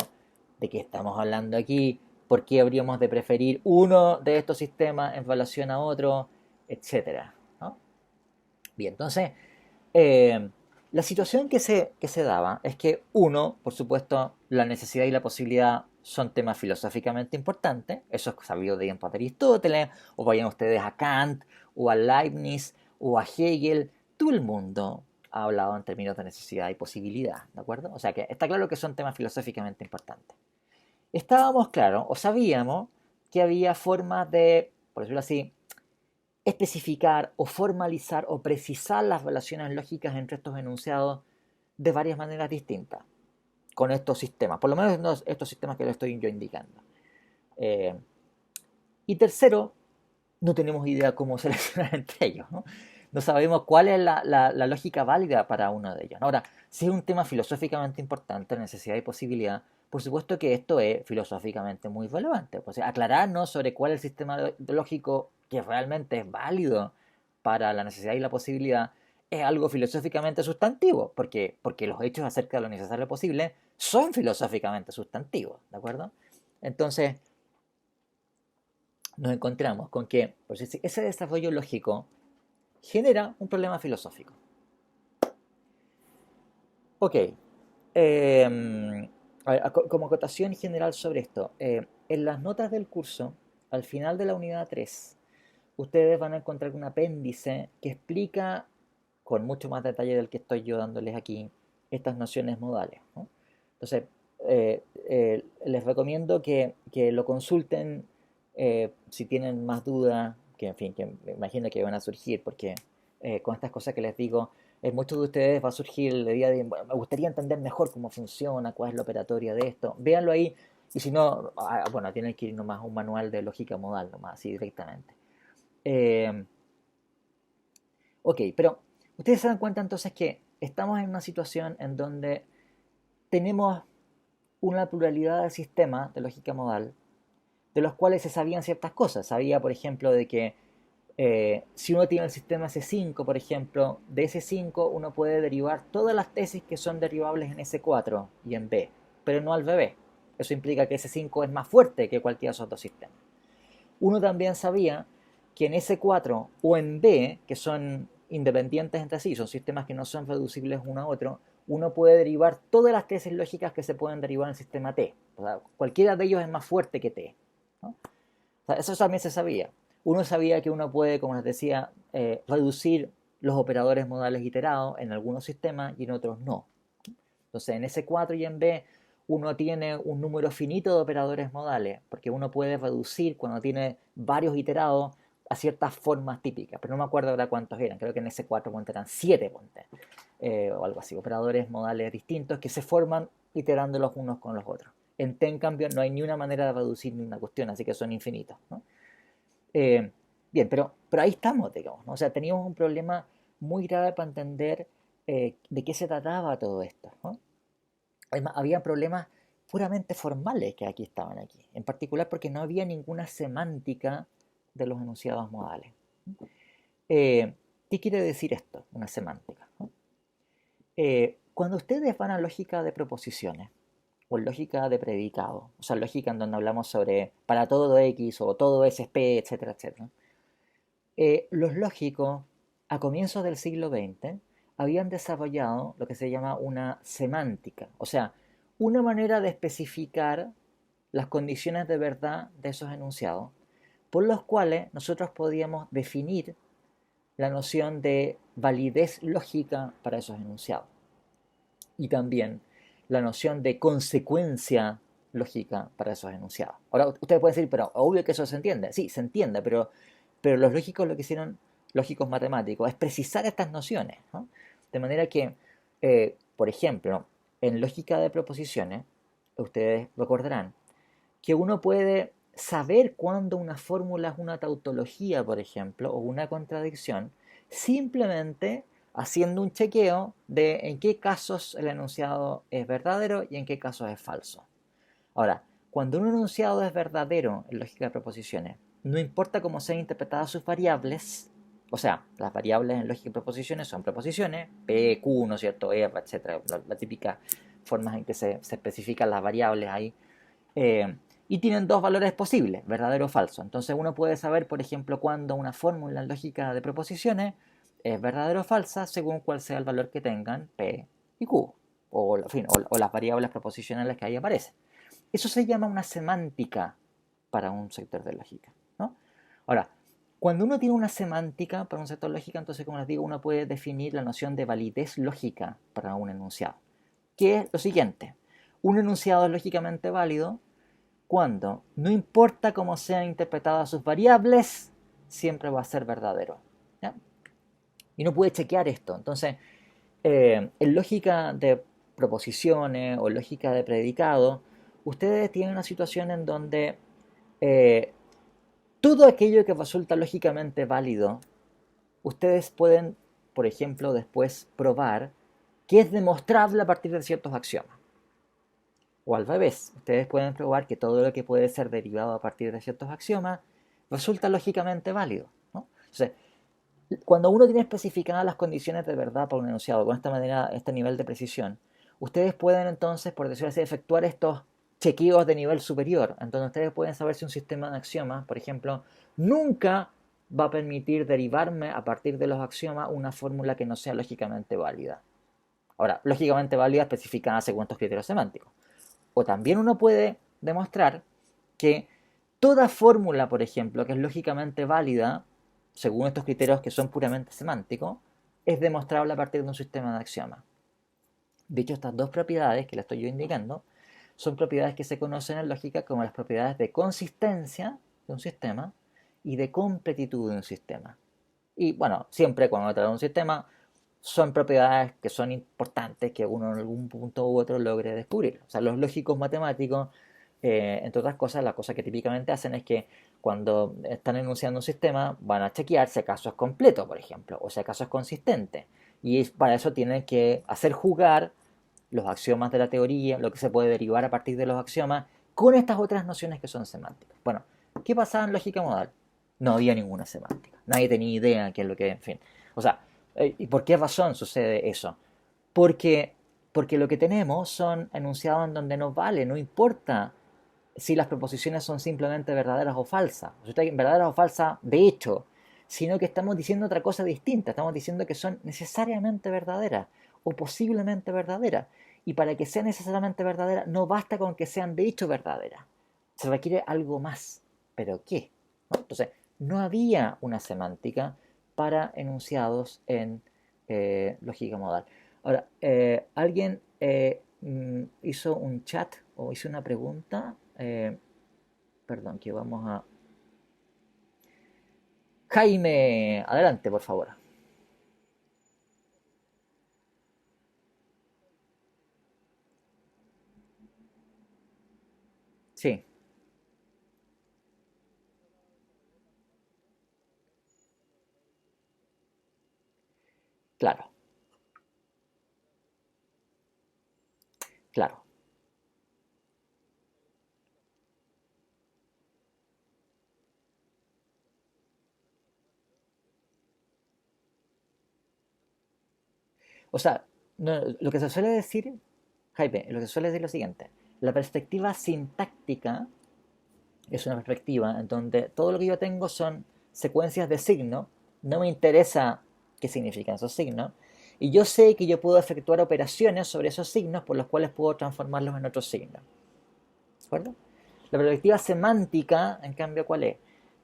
de qué estamos hablando aquí, por qué habríamos de preferir uno de estos sistemas en relación a otro, etcétera, ¿no? Bien, entonces, eh, la situación que se daba es que, uno, por supuesto, la necesidad y la posibilidad son temas filosóficamente importantes, eso es sabido de Aristóteles, o vayan ustedes a Kant, o a Leibniz, o a Hegel, todo el mundo ha hablado en términos de necesidad y posibilidad, ¿de acuerdo? O sea que está claro que son temas filosóficamente importantes. Estábamos claros, o sabíamos, que había formas de, por decirlo así, especificar o formalizar o precisar las relaciones lógicas entre estos enunciados de varias maneras distintas con estos sistemas, por lo menos estos sistemas que les estoy yo indicando. Eh, y tercero, no tenemos idea cómo seleccionar entre ellos, ¿no? No sabemos cuál es la lógica válida para uno de ellos. Ahora, si es un tema filosóficamente importante, necesidad y posibilidad, por supuesto que esto es filosóficamente muy relevante. O sea, aclararnos sobre cuál es el sistema lógico que realmente es válido para la necesidad y la posibilidad es algo filosóficamente sustantivo, porque los hechos acerca de lo necesario y posible son filosóficamente sustantivos, ¿de acuerdo? Entonces, nos encontramos con que pues, ese desarrollo lógico genera un problema filosófico. Ok, a ver, como acotación general sobre esto, en las notas del curso, al final de la unidad 3, ustedes van a encontrar un apéndice que explica con mucho más detalle del que estoy yo dándoles aquí estas nociones modales, ¿no? Entonces, les recomiendo que lo consulten si tienen más dudas, que en fin, que me imagino que van a surgir, porque con estas cosas que les digo, En muchos de ustedes va a surgir la idea de, bueno, me gustaría entender mejor cómo funciona, cuál es la operatoria de esto. Véanlo ahí, y si no, bueno, tienen que ir nomás a un manual de lógica modal, nomás, así directamente. Eh, ok, pero ustedes se dan cuenta entonces que estamos en una situación en donde tenemos una pluralidad de sistemas de lógica modal, de los cuales se sabían ciertas cosas. Sabía, por ejemplo, de que si uno tiene el sistema S5, por ejemplo, de S5 uno puede derivar todas las tesis que son derivables en S4 y en B, pero no al revés. Eso implica que S5 es más fuerte que cualquiera de esos dos sistemas. Uno también sabía que en S4 o en B, que son independientes entre sí, son sistemas que no son reducibles uno a otro, uno puede derivar todas las tesis lógicas que se pueden derivar en el sistema T. O sea, cualquiera de ellos es más fuerte que T, ¿no? O sea, eso también se sabía. Uno sabía que uno puede, como les decía, reducir los operadores modales iterados en algunos sistemas y en otros no. Entonces, en S4 y en B uno tiene un número finito de operadores modales, porque uno puede reducir cuando tiene varios iterados a ciertas formas típicas, pero no me acuerdo ahora cuántos eran, creo que en S4 eran 7, o algo así, operadores modales distintos que se forman iterando los unos con los otros. En T, en cambio, no hay ni una manera de reducir ni una cuestión, así que son infinitos, ¿no? Eh, Bien, pero ahí estamos, digamos, ¿no? O sea, teníamos un problema muy grave para entender de qué se trataba todo esto, ¿no? Además, había problemas puramente formales que aquí estaban aquí, en particular porque no había ninguna semántica de los enunciados modales. ¿Qué quiere decir esto, una semántica? ¿No? Cuando ustedes van a lógica de proposiciones o lógica de predicado, o sea, lógica en donde hablamos sobre para todo X o todo es P, etcétera, etcétera, los lógicos a comienzos del siglo XX habían desarrollado lo que se llama una semántica, o sea, una manera de especificar las condiciones de verdad de esos enunciados, por los cuales nosotros podíamos definir la noción de validez lógica para esos enunciados y también la noción de consecuencia lógica para esos enunciados. Ahora ustedes pueden decir, pero obvio que eso se entiende. Sí, se entiende, pero los lógicos lo que hicieron, lógicos matemáticos, es precisar estas nociones, ¿no? De manera que, por ejemplo, en lógica de proposiciones, ustedes recordarán que uno puede saber cuándo una fórmula es una tautología, por ejemplo, o una contradicción, simplemente haciendo un chequeo de en qué casos el enunciado es verdadero y en qué casos es falso. Ahora, cuando un enunciado es verdadero en lógica de proposiciones, no importa cómo sean interpretadas sus variables, o sea, las variables en lógica de proposiciones son proposiciones, P, Q, ¿no es cierto?, R, etc., la típica forma en que se especifican las variables ahí, y tienen dos valores posibles, verdadero o falso. Entonces uno puede saber, por ejemplo, cuando una fórmula en lógica de proposiciones es verdadera o falsa según cuál sea el valor que tengan P y Q, o, en fin, o las variables proposicionales que ahí aparecen. Eso se llama una semántica para un sector de lógica, ¿no? Ahora, cuando uno tiene una semántica para un sector de lógica, entonces, como les digo, uno puede definir la noción de validez lógica para un enunciado, que es lo siguiente. Un enunciado es lógicamente válido cuando, no importa cómo sean interpretadas sus variables, siempre va a ser verdadero, ¿ya? Y uno puede chequear esto. Entonces, en lógica de proposiciones o lógica de predicado, ustedes tienen una situación en donde eh, todo aquello que resulta lógicamente válido, ustedes pueden, por ejemplo, después probar que es demostrable a partir de ciertos axiomas. O al revés, ustedes pueden probar que todo lo que puede ser derivado a partir de ciertos axiomas resulta lógicamente válido, ¿no? Entonces, cuando uno tiene especificadas las condiciones de verdad para un enunciado con esta manera, este nivel de precisión, ustedes pueden entonces, por decirlo así, efectuar estos chequeos de nivel superior. Entonces ustedes pueden saber si un sistema de axiomas, por ejemplo, nunca va a permitir derivarme a partir de los axiomas una fórmula que no sea lógicamente válida. Ahora, lógicamente válida especificada según estos criterios semánticos. O también uno puede demostrar que toda fórmula, por ejemplo, que es lógicamente válida, según estos criterios que son puramente semánticos, es demostrable a partir de un sistema de axiomas. De hecho, estas dos propiedades que le estoy yo indicando son propiedades que se conocen en lógica como las propiedades de consistencia de un sistema y de completitud de un sistema. Y bueno, siempre cuando uno trata de un sistema, son propiedades que son importantes que uno en algún punto u otro logre descubrir. O sea, los lógicos matemáticos, entre otras cosas, la cosa que típicamente hacen es que cuando están enunciando un sistema van a chequear si acaso es completo, por ejemplo, o si acaso es consistente. Y para eso tienen que hacer jugar los axiomas de la teoría, lo que se puede derivar a partir de los axiomas, con estas otras nociones que son semánticas. Bueno, ¿qué pasaba en lógica modal? No había ninguna semántica. Nadie tenía idea qué es lo que, en fin. O sea, ¿y por qué razón sucede eso? Porque, porque lo que tenemos son enunciados en donde no vale, no importa si las proposiciones son simplemente verdaderas o falsas, verdaderas o falsas de hecho, sino que estamos diciendo otra cosa distinta, estamos diciendo que son necesariamente verdaderas o posiblemente verdaderas. Y para que sean necesariamente verdaderas, no basta con que sean de hecho verdaderas. Se requiere algo más. ¿Pero qué? ¿No? Entonces, no había una semántica para enunciados en lógica modal. Ahora, alguien hizo un chat o hizo una pregunta. Perdón, que vamos a... Jaime, adelante, por favor. Sí, claro, claro. O sea, lo que se suele decir, Jaime, lo que se suele decir es lo siguiente. La perspectiva sintáctica es una perspectiva en donde todo lo que yo tengo son secuencias de signos, no me interesa qué significan esos signos, y yo sé que yo puedo efectuar operaciones sobre esos signos por los cuales puedo transformarlos en otros signos. ¿De acuerdo? La perspectiva semántica, en cambio, ¿cuál es?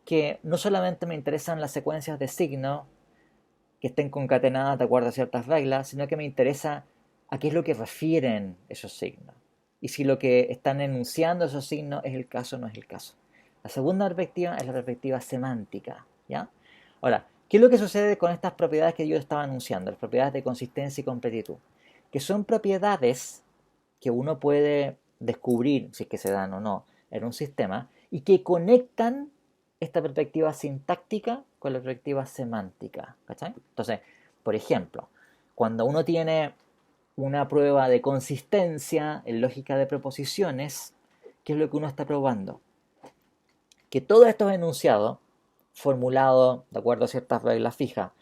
Que no solamente me interesan las secuencias de signos que estén concatenadas de acuerdo a ciertas reglas, sino que me interesa a qué es lo que refieren esos signos. Y si lo que están enunciando esos signos es el caso o no es el caso. La segunda perspectiva es la perspectiva semántica. ¿Ya? Ahora, ¿qué es lo que sucede con estas propiedades que yo estaba anunciando? Las propiedades de consistencia y completitud. Que son propiedades que uno puede descubrir si es que se dan o no en un sistema y que conectan esta perspectiva sintáctica con la perspectiva semántica. ¿Cachai? Entonces, por ejemplo, cuando uno tiene una prueba de consistencia en lógica de proposiciones, ¿qué es lo que uno está probando? Que todos estos enunciados, formulados de acuerdo a ciertas reglas fijas,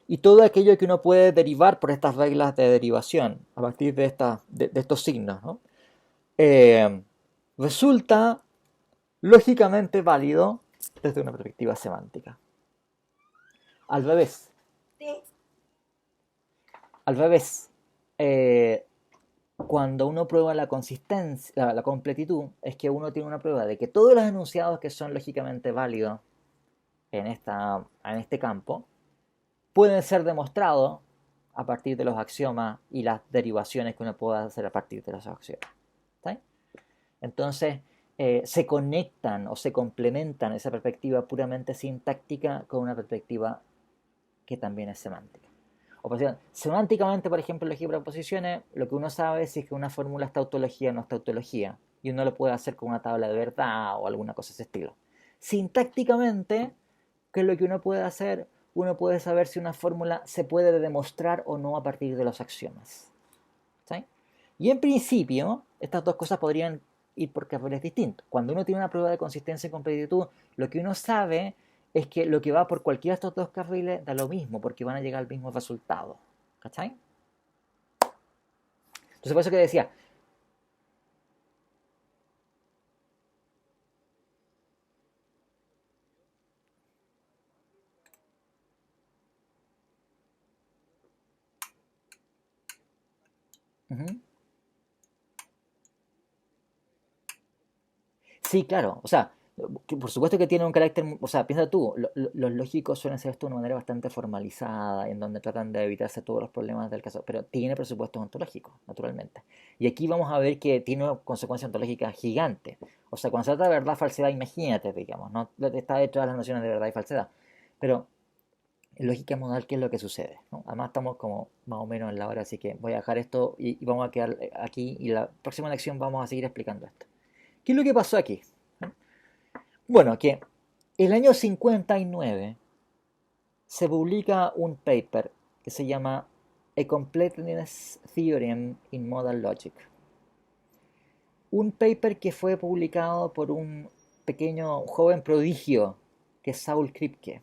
y todo aquello que uno puede derivar por estas reglas de derivación a partir de estos signos, ¿no? eh, resulta lógicamente válido desde una perspectiva semántica. Al revés, al revés, eh, cuando uno prueba la consistencia, la completitud, es que uno tiene una prueba de que todos los enunciados que son lógicamente válidos en este campo pueden ser demostrados a partir de los axiomas y las derivaciones que uno pueda hacer a partir de los axiomas. ¿Sí? Entonces, se conectan o se complementan esa perspectiva puramente sintáctica con una perspectiva que también es semántica. O por ejemplo, semánticamente, por ejemplo, en lógica de proposiciones, lo que uno sabe es si es que una fórmula es tautología o no es tautología. Y uno lo puede hacer con una tabla de verdad o alguna cosa de ese estilo. Sintácticamente, ¿qué es lo que uno puede hacer? Uno puede saber si una fórmula se puede demostrar o no a partir de los axiomas. ¿Sí? Y en principio, estas dos cosas podrían ir por carriles distintos. Cuando uno tiene una prueba de consistencia y completitud, lo que uno sabe es que lo que va por cualquiera de estos dos carriles da lo mismo, porque van a llegar al mismo resultado. ¿Cachai? Entonces, por eso que decía. Uh -huh. Sí, claro. O sea, por supuesto que tiene un carácter, o sea, piensa tú, los lógicos suelen hacer esto de una manera bastante formalizada, en donde tratan de evitarse todos los problemas del caso, pero tiene presupuestos ontológicos, naturalmente. Y aquí vamos a ver que tiene consecuencias ontológicas gigantes. O sea, cuando se trata de verdad, falsedad, imagínate, digamos, ¿no? Está detrás de las nociones de verdad y falsedad. Pero En lógica modal, ¿qué es lo que sucede? ¿No? Además estamos como más o menos en la hora, así que voy a dejar esto y vamos a quedar aquí y la próxima lección vamos a seguir explicando esto. ¿Qué es lo que pasó aquí? Bueno, que el año 59 se publica un paper que se llama A Completeness Theorem in Modal Logic. Un paper que fue publicado por un pequeño joven prodigio que es Saul Kripke.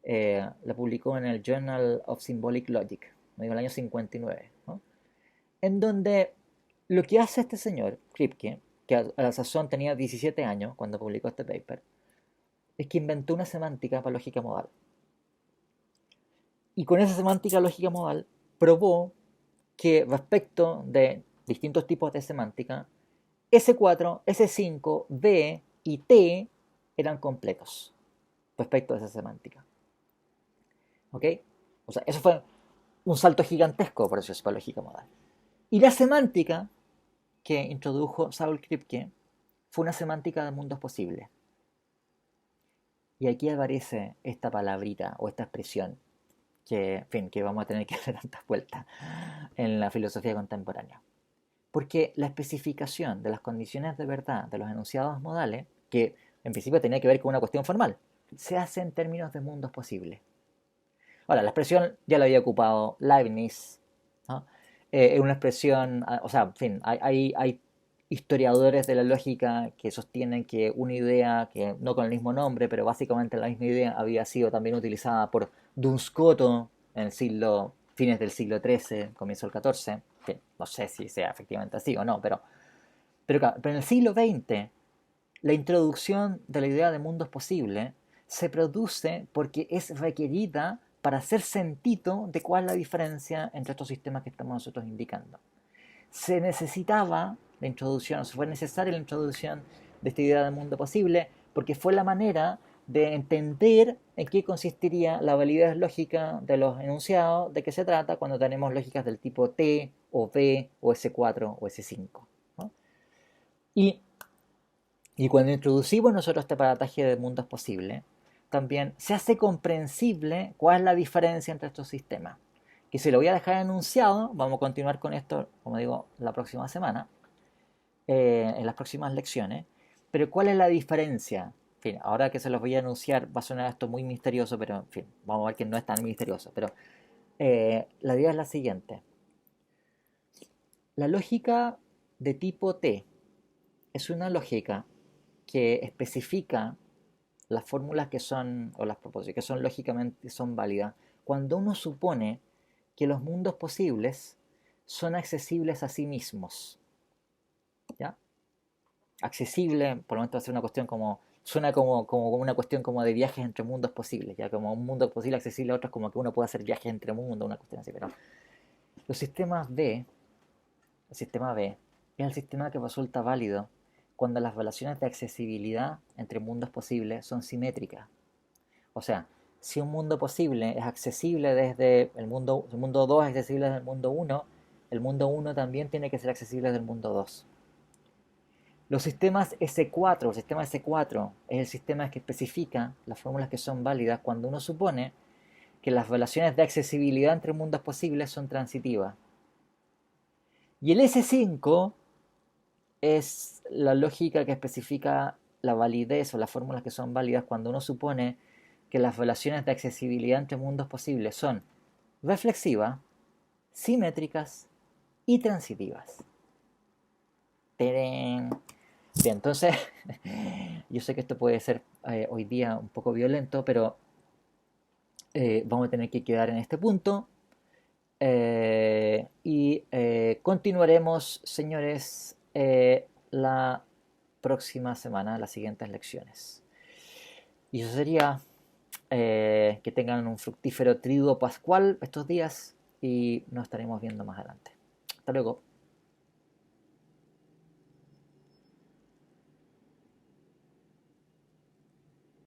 La publicó en el Journal of Symbolic Logic, en el año 59, ¿no? En donde lo que hace este señor, Kripke, que a la sazón tenía 17 años cuando publicó este paper, es que inventó una semántica para lógica modal. Y con esa semántica lógica modal probó que respecto de distintos tipos de semántica, S4, S5, B y T eran completos respecto a esa semántica. ¿Ok? O sea, eso fue un salto gigantesco por eso es para lógica modal. Y la semántica que introdujo Saul Kripke fue una semántica de mundos posibles. Y aquí aparece esta palabrita o esta expresión que, en fin, que vamos a tener que hacer tantas vueltas en la filosofía contemporánea. Porque la especificación de las condiciones de verdad de los enunciados modales, que en principio tenía que ver con una cuestión formal, se hace en términos de mundos posibles. Ahora, la expresión ya la había ocupado Leibniz, ¿no? Es una expresión, o sea, en fin, hay historiadores de la lógica que sostienen que una idea, que no con el mismo nombre, pero básicamente la misma idea, había sido también utilizada por Duns Scoto en el siglo, fines del siglo XIII, comienzo del XIV. En fin, no sé si sea efectivamente así o no, pero en el siglo XX la introducción de la idea de mundos posibles se produce porque es requerida para hacer sentido de cuál es la diferencia entre estos sistemas que estamos nosotros indicando. Se necesitaba la introducción, o sea, fue necesaria la introducción de esta idea de mundo posible porque fue la manera de entender en qué consistiría la validez lógica de los enunciados, de qué se trata cuando tenemos lógicas del tipo T o B o S4 o S5, ¿no? Y y cuando introducimos nosotros este parataje de mundos posibles, también se hace comprensible cuál es la diferencia entre estos sistemas. Que si lo voy a dejar enunciado, vamos a continuar con esto, como digo, la próxima semana, en las próximas lecciones. Pero ¿cuál es la diferencia? En fin, ahora que se los voy a enunciar, va a sonar esto muy misterioso, pero en fin, vamos a ver que no es tan misterioso. Pero la idea es la siguiente. La lógica de tipo T es una lógica que especifica las fórmulas que son, o las proposiciones que son lógicamente son válidas, cuando uno supone que los mundos posibles son accesibles a sí mismos. ¿Ya? Accesible, por lo menos va a ser una cuestión como, suena como una cuestión como de viajes entre mundos posibles, ya como un mundo posible accesible a otros, como que uno puede hacer viajes entre mundos, una cuestión así, pero los sistemas B, el sistema B, es el sistema que resulta válido cuando las relaciones de accesibilidad entre mundos posibles son simétricas. O sea, si un mundo posible es accesible desde el mundo 2 es accesible desde el mundo 1 también tiene que ser accesible desde el mundo 2. Los sistemas S4, el sistema S4 es el sistema que especifica las fórmulas que son válidas cuando uno supone que las relaciones de accesibilidad entre mundos posibles son transitivas. Y el S5 es la lógica que especifica la validez o las fórmulas que son válidas cuando uno supone que las relaciones de accesibilidad entre mundos posibles son reflexivas, simétricas y transitivas. ¡Terén! Bien, entonces, yo sé que esto puede ser hoy día un poco violento, pero vamos a tener que quedar en este punto. Y continuaremos, señores, la próxima semana, las siguientes lecciones. Y eso sería que tengan un fructífero triduo pascual estos días y nos estaremos viendo más adelante. Hasta luego.